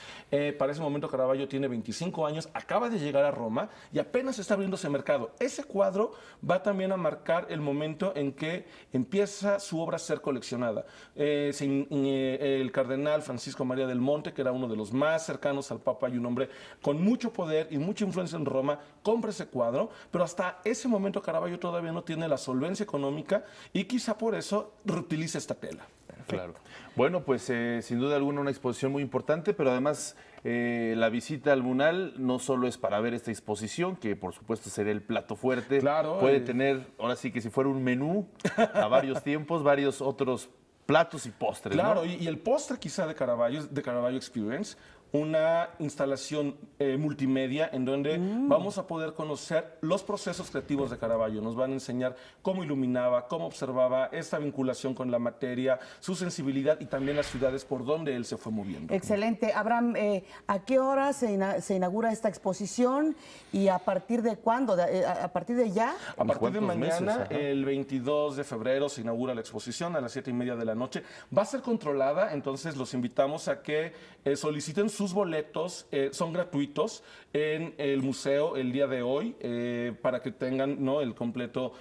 Para ese momento Caravaggio tiene 25 años, acaba de llegar a Roma y apenas está abriéndose mercado. Ese cuadro va también a marcar el momento en que empieza su obra a ser coleccionada. El cardenal Francisco María del Monte, que era uno de los más cercanos al Papa y un hombre con mucho poder y mucha influencia en Roma, compra ese cuadro, pero hasta ese momento Caravaggio todavía no tiene la solvencia económica y quizá por eso reutiliza esta tela. Claro. Bueno, pues sin duda alguna una exposición muy importante, pero además la visita al Munal no solo es para ver esta exposición, que por supuesto será el plato fuerte. Claro. Puede tener, ahora sí que si fuera un menú a varios tiempos, varios otros platos y postres. Claro, ¿no? y el postre quizá de Caravaggio Experience, una instalación multimedia en donde vamos a poder conocer los procesos creativos de Caravaggio. Nos van a enseñar cómo iluminaba, cómo observaba esta vinculación con la materia, su sensibilidad y también las ciudades por donde él se fue moviendo. Excelente. Abraham, ¿a qué hora se inaugura esta exposición y a partir de cuándo? ¿A partir de ya? A partir de mañana, el 22 de febrero, se inaugura la exposición a las 7:30 de la noche. Va a ser controlada, entonces los invitamos a que soliciten sus boletos, son gratuitos en el museo el día de hoy para que tengan, ¿no?, el completo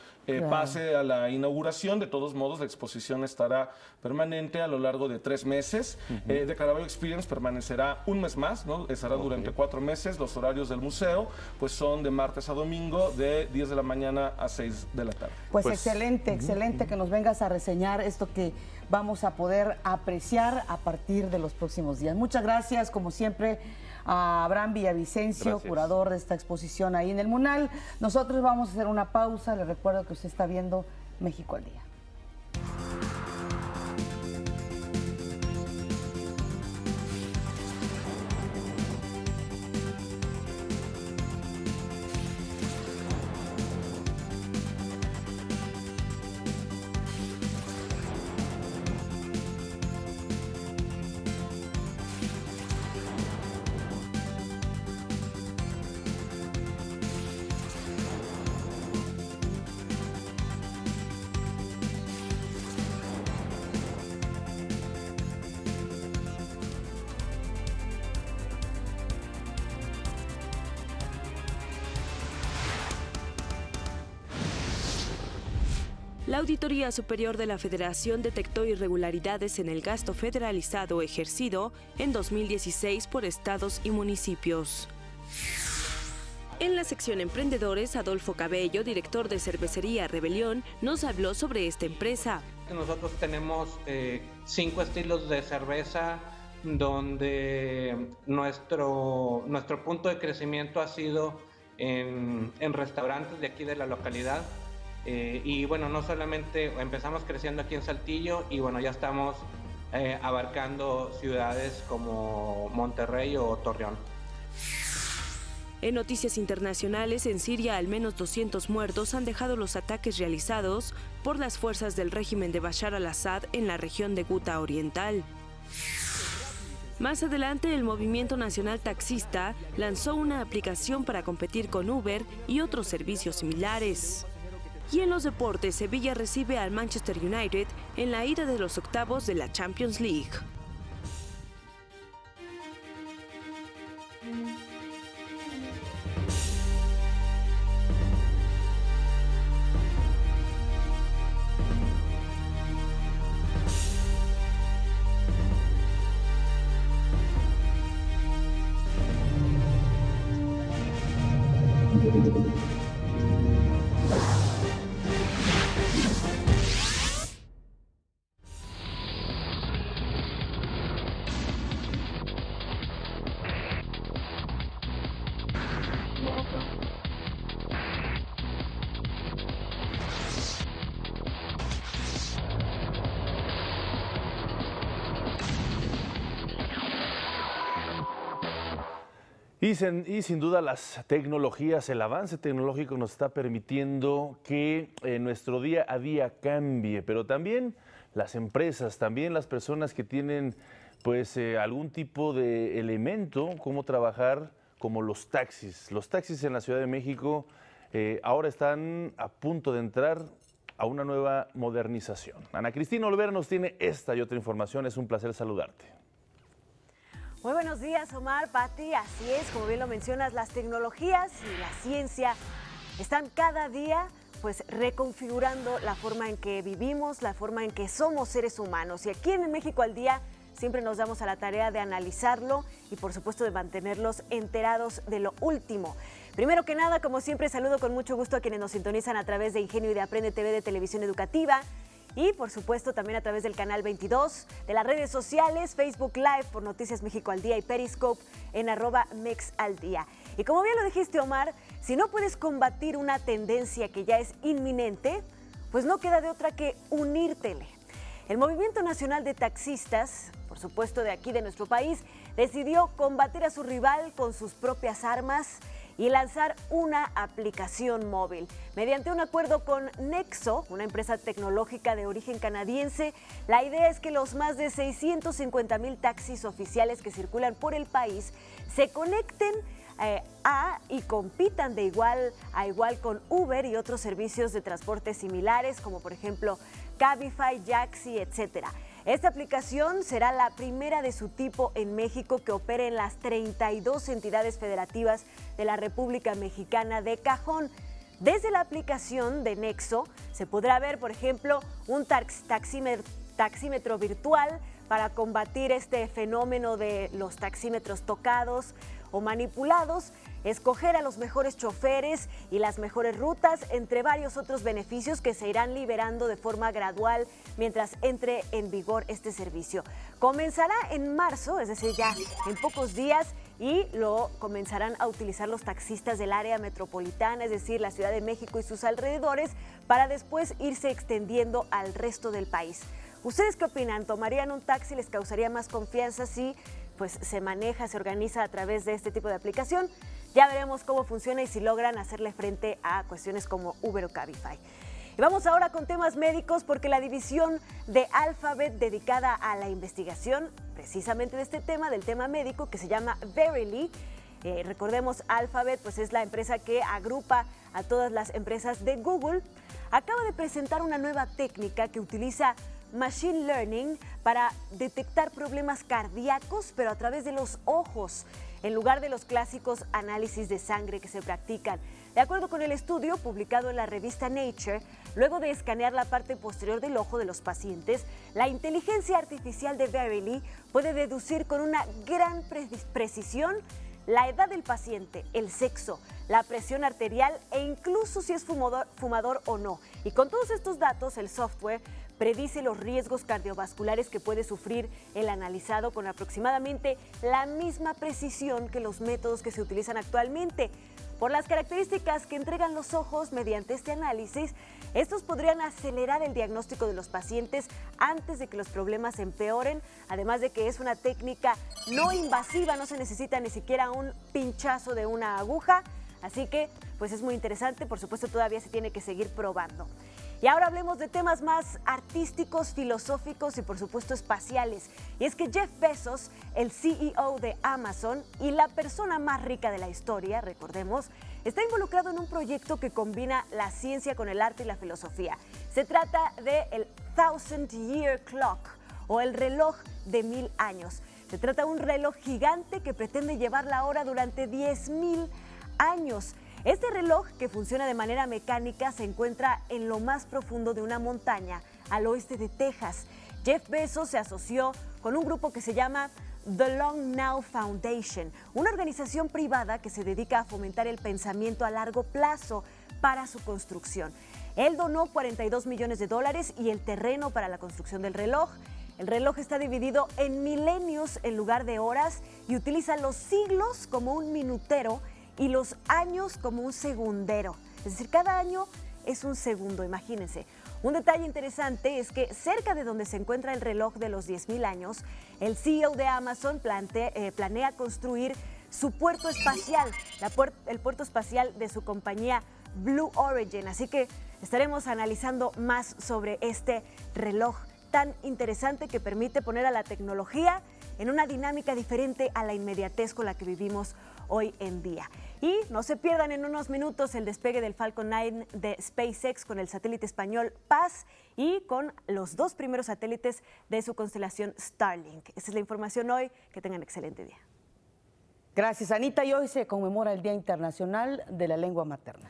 pase a la inauguración. De todos modos, la exposición estará permanente a lo largo de 3 meses. The Caravaggio Experience permanecerá un mes más, ¿no? Estará durante 4 meses. Los horarios del museo pues son de martes a domingo, de 10 de la mañana a 6 de la tarde. Pues excelente, excelente que nos vengas a reseñar esto que vamos a poder apreciar a partir de los próximos días. Muchas gracias, como siempre, a Abraham Villavicencio, curador de esta exposición ahí en el Munal. Nosotros vamos a hacer una pausa. Les recuerdo que usted está viendo México al Día. La Auditoría Superior de la Federación detectó irregularidades en el gasto federalizado ejercido en 2016 por estados y municipios. En la sección Emprendedores, Adolfo Cabello, director de Cervecería Rebelión, nos habló sobre esta empresa. Nosotros tenemos 5 estilos de cerveza donde nuestro punto de crecimiento ha sido en restaurantes de aquí de la localidad. Y bueno, no solamente empezamos creciendo aquí en Saltillo y bueno, ya estamos abarcando ciudades como Monterrey o Torreón. En noticias internacionales, en Siria al menos 200 muertos han dejado los ataques realizados por las fuerzas del régimen de Bashar al-Assad en la región de Guta Oriental. Más adelante, el Movimiento Nacional Taxista lanzó una aplicación para competir con Uber y otros servicios similares. Y en los deportes, Sevilla recibe al Manchester United en la ida de los octavos de la Champions League. Y sin duda las tecnologías, el avance tecnológico nos está permitiendo que nuestro día a día cambie, pero también las empresas, también las personas que tienen pues algún tipo de elemento, cómo trabajar, como los taxis. Los taxis en la Ciudad de México ahora están a punto de entrar a una nueva modernización. Ana Cristina Olvera nos tiene esta y otra información. Es un placer saludarte. Muy buenos días, Omar, Pati. Así es, como bien lo mencionas, las tecnologías y la ciencia están cada día reconfigurando la forma en que vivimos, la forma en que somos seres humanos. Y aquí en México al Día siempre nos damos a la tarea de analizarlo y por supuesto de mantenerlos enterados de lo último. Primero que nada, como siempre, saludo con mucho gusto a quienes nos sintonizan a través de Ingenio y de Aprende TV de Televisión Educativa. Y por supuesto también a través del canal 22, de las redes sociales, Facebook Live por Noticias México al Día y Periscope en @mexaldía. Y como bien lo dijiste, Omar, si no puedes combatir una tendencia que ya es inminente, pues no queda de otra que unírtele. El Movimiento Nacional de Taxistas, por supuesto de aquí de nuestro país, decidió combatir a su rival con sus propias armas y lanzar una aplicación móvil. Mediante un acuerdo con Nexo, una empresa tecnológica de origen canadiense, la idea es que los más de 650,000 taxis oficiales que circulan por el país se conecten y compitan de igual a igual con Uber y otros servicios de transporte similares, como por ejemplo Cabify, Yaxi, etc. Esta aplicación será la primera de su tipo en México que opere en las 32 entidades federativas de la República Mexicana de cajón. Desde la aplicación de Nexo se podrá ver, por ejemplo, un taxímetro virtual para combatir este fenómeno de los taxímetros tocados o manipulados, escoger a los mejores choferes y las mejores rutas, entre varios otros beneficios que se irán liberando de forma gradual mientras entre en vigor este servicio. Comenzará en marzo, es decir, ya en pocos días, y lo comenzarán a utilizar los taxistas del área metropolitana, es decir, la Ciudad de México y sus alrededores, para después irse extendiendo al resto del país. ¿Ustedes qué opinan? ¿Tomarían un taxi? ¿Les causaría más confianza si se maneja, se organiza a través de este tipo de aplicación? Ya veremos cómo funciona y si logran hacerle frente a cuestiones como Uber o Cabify. Y vamos ahora con temas médicos, porque la división de Alphabet dedicada a la investigación precisamente de este tema, del tema médico, que se llama Verily. Recordemos, Alphabet es la empresa que agrupa a todas las empresas de Google. Acaba de presentar una nueva técnica que utiliza Machine Learning para detectar problemas cardíacos, pero a través de los ojos, en lugar de los clásicos análisis de sangre que se practican. De acuerdo con el estudio publicado en la revista Nature, luego de escanear la parte posterior del ojo de los pacientes, la inteligencia artificial de Verily puede deducir con una gran precisión la edad del paciente, el sexo, la presión arterial e incluso si es fumador o no. Y con todos estos datos, el software predice los riesgos cardiovasculares que puede sufrir el analizado con aproximadamente la misma precisión que los métodos que se utilizan actualmente. Por las características que entregan los ojos mediante este análisis, estos podrían acelerar el diagnóstico de los pacientes antes de que los problemas empeoren, además de que es una técnica no invasiva, no se necesita ni siquiera un pinchazo de una aguja, así que es muy interesante. Por supuesto, todavía se tiene que seguir probando. Y ahora hablemos de temas más artísticos, filosóficos y por supuesto espaciales. Y es que Jeff Bezos, el CEO de Amazon y la persona más rica de la historia, recordemos, está involucrado en un proyecto que combina la ciencia con el arte y la filosofía. Se trata del 1000-Year Clock, o el reloj de 1000 años. Se trata de un reloj gigante que pretende llevar la hora durante 10,000 años. Este reloj, que funciona de manera mecánica, se encuentra en lo más profundo de una montaña al oeste de Texas. Jeff Bezos se asoció con un grupo que se llama The Long Now Foundation, una organización privada que se dedica a fomentar el pensamiento a largo plazo para su construcción. Él donó $42 millones y el terreno para la construcción del reloj. El reloj está dividido en milenios en lugar de horas y utiliza los siglos como un minutero y los años como un segundero. Es decir, cada año es un segundo, imagínense. Un detalle interesante es que cerca de donde se encuentra el reloj de los 10,000 años, el CEO de Amazon planea construir su puerto espacial, el puerto espacial de su compañía Blue Origin. Así que estaremos analizando más sobre este reloj tan interesante que permite poner a la tecnología en una dinámica diferente a la inmediatez con la que vivimos hoy en día. Y no se pierdan en unos minutos el despegue del Falcon 9 de SpaceX con el satélite español Paz y con los 2 primeros satélites de su constelación Starlink. Esta es la información hoy. Que tengan excelente día. Gracias, Anita. Y hoy se conmemora el Día Internacional de la Lengua Materna.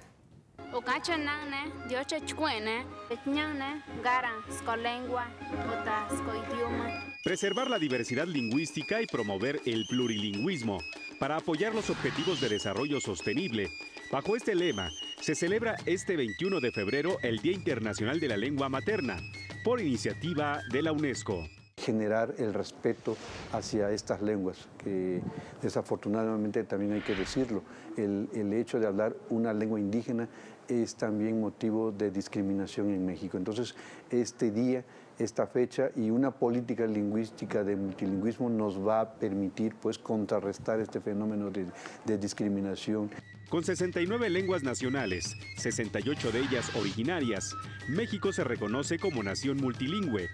Preservar la diversidad lingüística y promover el plurilingüismo para apoyar los objetivos de desarrollo sostenible. Bajo este lema, se celebra este 21 de febrero el Día Internacional de la Lengua Materna, por iniciativa de la UNESCO. Generar el respeto hacia estas lenguas, que desafortunadamente también hay que decirlo, el hecho de hablar una lengua indígena es también motivo de discriminación en México. Entonces, este día, esta fecha y una política lingüística de multilingüismo nos va a permitir pues contrarrestar este fenómeno de discriminación. Con 69 lenguas nacionales, 68 de ellas originarias, México se reconoce como nación multilingüe.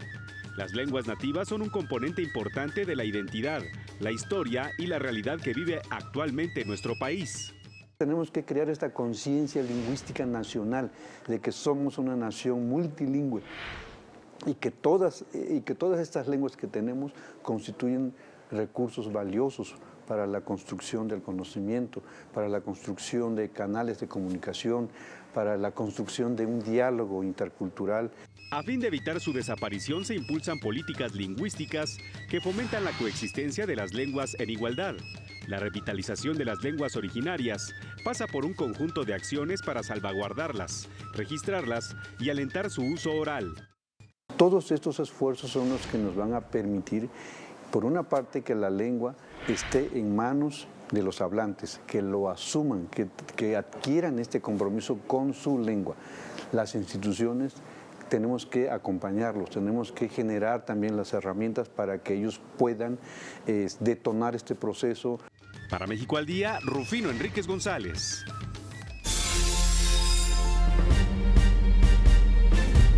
Las lenguas nativas son un componente importante de la identidad, la historia y la realidad que vive actualmente nuestro país. Tenemos que crear esta conciencia lingüística nacional de que somos una nación multilingüe y que todas estas lenguas que tenemos constituyen recursos valiosos para la construcción del conocimiento, para la construcción de canales de comunicación, para la construcción de un diálogo intercultural. A fin de evitar su desaparición se impulsan políticas lingüísticas que fomentan la coexistencia de las lenguas en igualdad. La revitalización de las lenguas originarias pasa por un conjunto de acciones para salvaguardarlas, registrarlas y alentar su uso oral. Todos estos esfuerzos son los que nos van a permitir, por una parte, que la lengua esté en manos de los hablantes, que lo asuman, que adquieran este compromiso con su lengua. Las instituciones tenemos que acompañarlos, tenemos que generar también las herramientas para que ellos puedan detonar este proceso. Para México al Día, Rufino Enríquez González.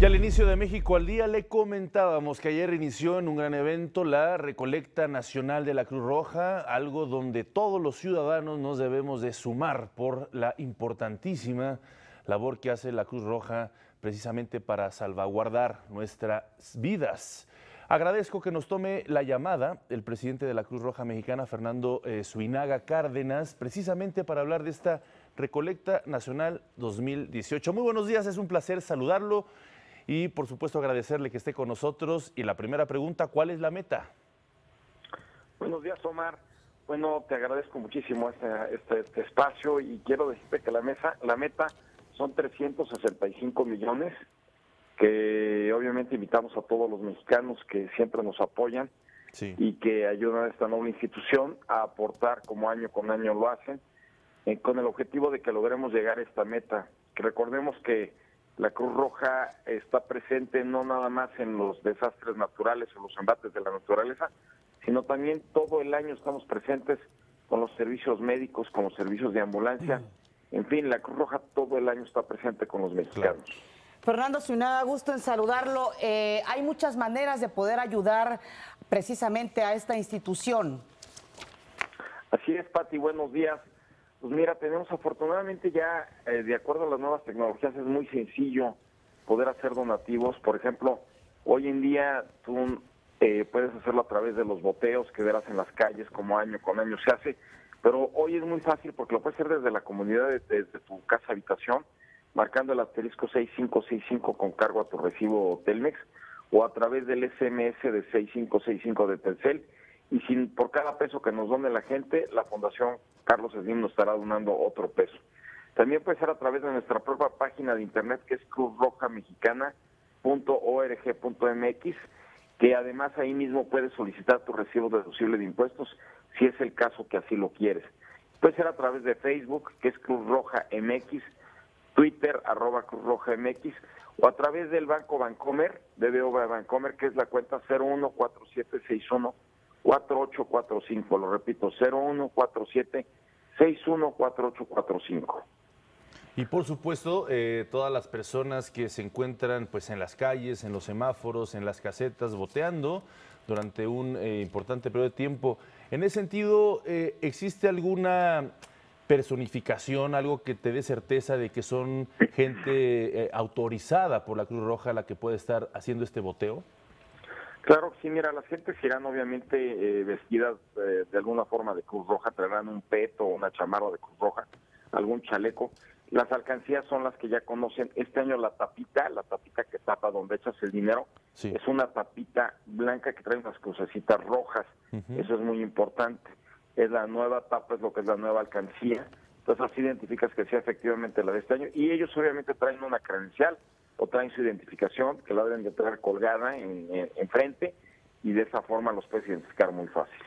Y al inicio de México al Día le comentábamos que ayer inició en un gran evento la recolecta nacional de la Cruz Roja, algo donde todos los ciudadanos nos debemos de sumar por la importantísima labor que hace la Cruz Roja precisamente para salvaguardar nuestras vidas. Agradezco que nos tome la llamada el presidente de la Cruz Roja Mexicana, Fernando Suinaga Cárdenas, precisamente para hablar de esta recolecta nacional 2018. Muy buenos días, es un placer saludarlo y por supuesto agradecerle que esté con nosotros. Y la primera pregunta, ¿cuál es la meta? Buenos días, Omar. Bueno, te agradezco muchísimo este espacio y quiero decirte que la meta son 365 millones, que obviamente invitamos a todos los mexicanos que siempre nos apoyan y que ayudan a esta nueva institución a aportar como año con año lo hacen, con el objetivo de que logremos llegar a esta meta. Que recordemos que la Cruz Roja está presente no nada más en los desastres naturales o los embates de la naturaleza, sino también todo el año estamos presentes con los servicios médicos, con los servicios de ambulancia. En fin, la Cruz Roja todo el año está presente con los mexicanos. Fernando Suinaga, gusto en saludarlo. Hay muchas maneras de poder ayudar precisamente a esta institución. Así es, Pati, buenos días. Pues mira, tenemos afortunadamente ya, de acuerdo a las nuevas tecnologías, es muy sencillo poder hacer donativos. Por ejemplo, hoy en día tú puedes hacerlo a través de los boteos que verás en las calles, como año con año se hace. Pero hoy es muy fácil porque lo puedes hacer desde la comunidad, desde tu casa habitación, marcando el asterisco 6565 con cargo a tu recibo Telmex, o a través del SMS de 6565 de Telcel. Y por cada peso que nos done la gente, la Fundación Carlos Slim nos estará donando otro peso. También puede ser a través de nuestra propia página de internet, que es cruzrojamexicana.org.mx, que además ahí mismo puedes solicitar tu recibo deducible de impuestos, si es el caso que así lo quieres. Puede ser a través de Facebook, que es Cruz Roja MX, Twitter, @Cruz Roja MX, o a través del Banco Bancomer, BBVA Bancomer, que es la cuenta 0147614845. Lo repito, 0147614845. Y por supuesto, todas las personas que se encuentran pues en las calles, en los semáforos, en las casetas, boteando durante un importante periodo de tiempo. En ese sentido, ¿existe alguna personificación, algo que te dé certeza de que son gente autorizada por la Cruz Roja la que puede estar haciendo este boteo? Claro que sí, mira, las gentes irán obviamente vestidas de alguna forma de Cruz Roja, traerán un peto o una chamarra de Cruz Roja, algún chaleco. Las alcancías son las que ya conocen. Este año la tapita que tapa donde echas el dinero, es una tapita blanca que trae unas crucecitas rojas. Eso es muy importante. Es la nueva tapa, es lo que es la nueva alcancía. Entonces así identificas que sea efectivamente la de este año. Y ellos obviamente traen una credencial o traen su identificación, que la deben de traer colgada en frente, y de esa forma los puedes identificar muy fácil.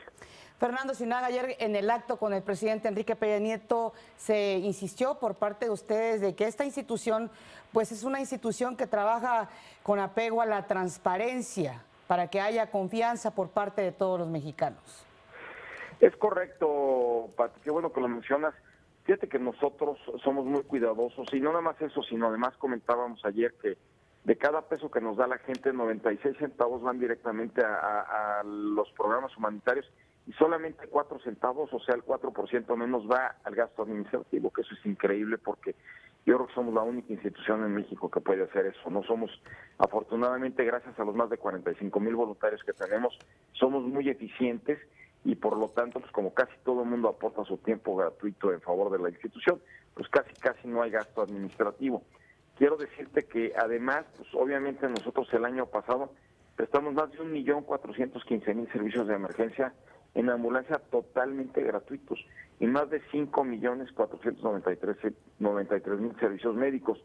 Fernando Zinaga, ayer en el acto con el presidente Enrique Peña Nieto se insistió por parte de ustedes de que esta institución pues es una institución que trabaja con apego a la transparencia para que haya confianza por parte de todos los mexicanos. Es correcto, Pati, qué bueno que lo mencionas. Fíjate que nosotros somos muy cuidadosos, y no nada más eso, sino además comentábamos ayer que de cada peso que nos da la gente, 96 centavos van directamente a los programas humanitarios, y solamente 4 centavos, o sea, el 4% menos va al gasto administrativo, que eso es increíble, porque yo creo que somos la única institución en México que puede hacer eso. No somos, afortunadamente, gracias a los más de 45,000 voluntarios que tenemos, somos muy eficientes, y por lo tanto, pues como casi todo el mundo aporta su tiempo gratuito en favor de la institución, pues casi no hay gasto administrativo. Quiero decirte que además, pues obviamente nosotros el año pasado prestamos más de 1.415.000 servicios de emergencia en ambulancia totalmente gratuitos, y más de 5.493.000 servicios médicos.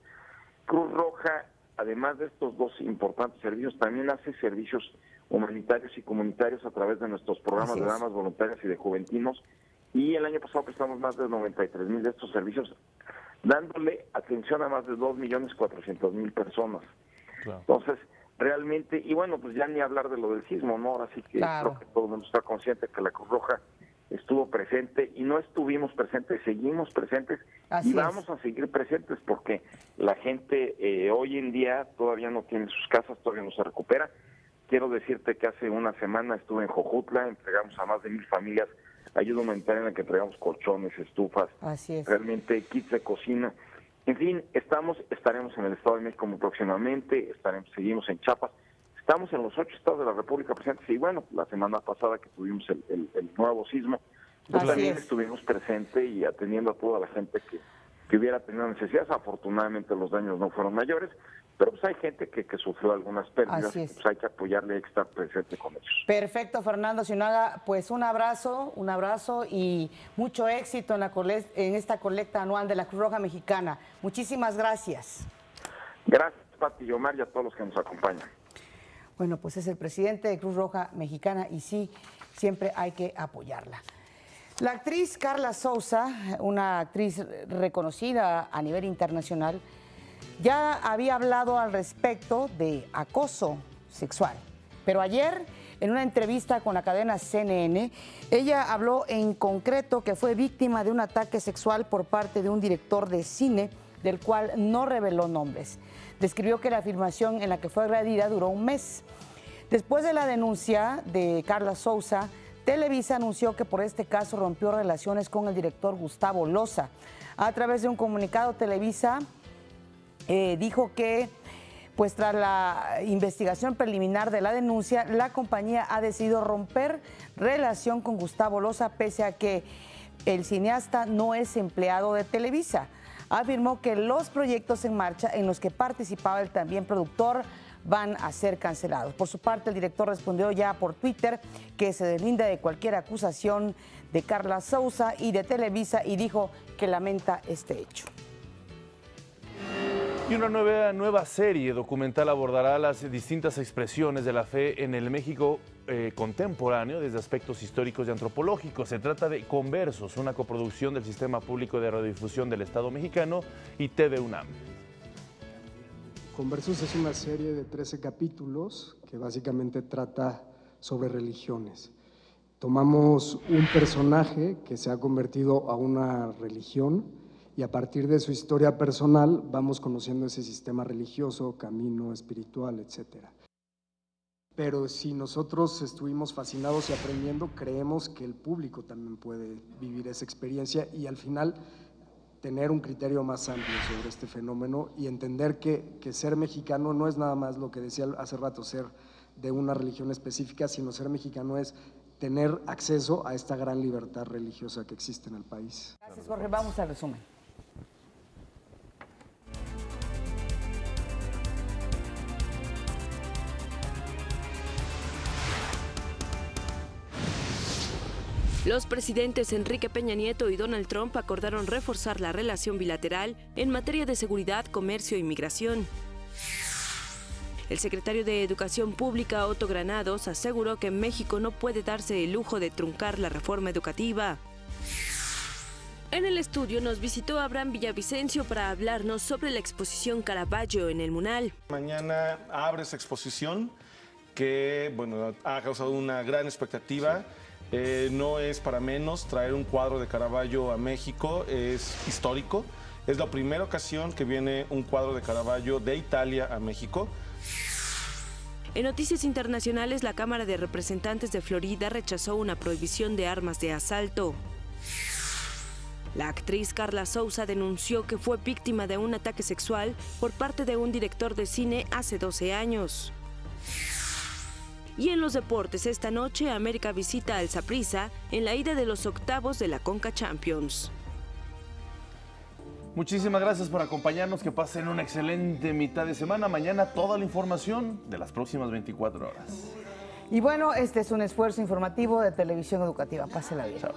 Cruz Roja, además de estos dos importantes servicios, también hace servicios humanitarios y comunitarios a través de nuestros programas de damas voluntarias y de juventinos, y el año pasado prestamos más de 93.000 de estos servicios, dándole atención a más de 2.400.000 personas. Claro. Entonces, realmente, y bueno, pues ya ni hablar de lo del sismo, ¿no? Ahora sí que creo que todo el mundo está consciente que la Cruz Roja estuvo presente, y no estuvimos presentes, seguimos presentes, y vamos a seguir presentes, porque la gente hoy en día todavía no tiene sus casas, todavía no se recupera. Quiero decirte que hace una semana estuve en Jojutla, entregamos a más de 1,000 familias ayuda humanitaria en la que entregamos colchones, estufas, realmente kits de cocina. En fin, estaremos en el Estado de México muy próximamente, seguimos en Chiapas, estamos en los 8 estados de la República presentes, y bueno, la semana pasada que tuvimos el nuevo sismo, pues también estuvimos presentes y atendiendo a toda la gente que hubiera tenido necesidades. Afortunadamente los daños no fueron mayores, pero pues hay gente que sufrió algunas pérdidas, pues hay que apoyarle, hay que estar presente con ellos. Perfecto, Fernando Zinaga, pues un abrazo y mucho éxito en esta colecta anual de la Cruz Roja Mexicana. Muchísimas gracias. Gracias, Pati y Omar, y a todos los que nos acompañan. Bueno, pues es el presidente de Cruz Roja Mexicana, y sí, siempre hay que apoyarla. La actriz Carla Souza, una actriz reconocida a nivel internacional, ya había hablado al respecto de acoso sexual. Pero ayer, en una entrevista con la cadena CNN, ella habló en concreto que fue víctima de un ataque sexual por parte de un director de cine, del cual no reveló nombres. Describió que la filmación en la que fue agredida duró un mes. Después de la denuncia de Carla Souza, Televisa anunció que por este caso rompió relaciones con el director Gustavo Loza. A través de un comunicado, Televisa dijo que, pues tras la investigación preliminar de la denuncia, la compañía ha decidido romper relación con Gustavo Loza, pese a que el cineasta no es empleado de Televisa. Afirmó que los proyectos en marcha en los que participaba el también productor van a ser cancelados. Por su parte, el director respondió ya por Twitter que se deslinda de cualquier acusación de Carla Souza y de Televisa, y dijo que lamenta este hecho. Y una nueva serie documental abordará las distintas expresiones de la fe en el México contemporáneo desde aspectos históricos y antropológicos. Se trata de Conversos, una coproducción del Sistema Público de Radiodifusión del Estado Mexicano y TV UNAM. Conversos es una serie de 13 capítulos que básicamente trata sobre religiones. Tomamos un personaje que se ha convertido a una religión, y a partir de su historia personal vamos conociendo ese sistema religioso, camino espiritual, etcétera. Pero si nosotros estuvimos fascinados y aprendiendo, creemos que el público también puede vivir esa experiencia y al final tener un criterio más amplio sobre este fenómeno y entender que ser mexicano no es nada más lo que decía hace rato, ser de una religión específica, sino ser mexicano es tener acceso a esta gran libertad religiosa que existe en el país. Gracias, Jorge. Vamos al resumen. Los presidentes Enrique Peña Nieto y Donald Trump acordaron reforzar la relación bilateral en materia de seguridad, comercio e inmigración. El secretario de Educación Pública, Otto Granados, aseguró que México no puede darse el lujo de truncar la reforma educativa. En el estudio nos visitó Abraham Villavicencio para hablarnos sobre la exposición Caravaggio en el Munal. Mañana abre esa exposición que ha causado una gran expectativa. No es para menos traer un cuadro de Caravaggio a México, es histórico. Es la primera ocasión que viene un cuadro de Caravaggio de Italia a México. En noticias internacionales, la Cámara de Representantes de Florida rechazó una prohibición de armas de asalto. La actriz Carla Souza denunció que fue víctima de un ataque sexual por parte de un director de cine hace 12 años. Y en los deportes, esta noche América visita al Saprissa en la ida de los octavos de la Conca Champions. Muchísimas gracias por acompañarnos, que pasen una excelente mitad de semana. Mañana toda la información de las próximas 24 horas. Y bueno, este es un esfuerzo informativo de Televisión Educativa. Pásela bien. Chao.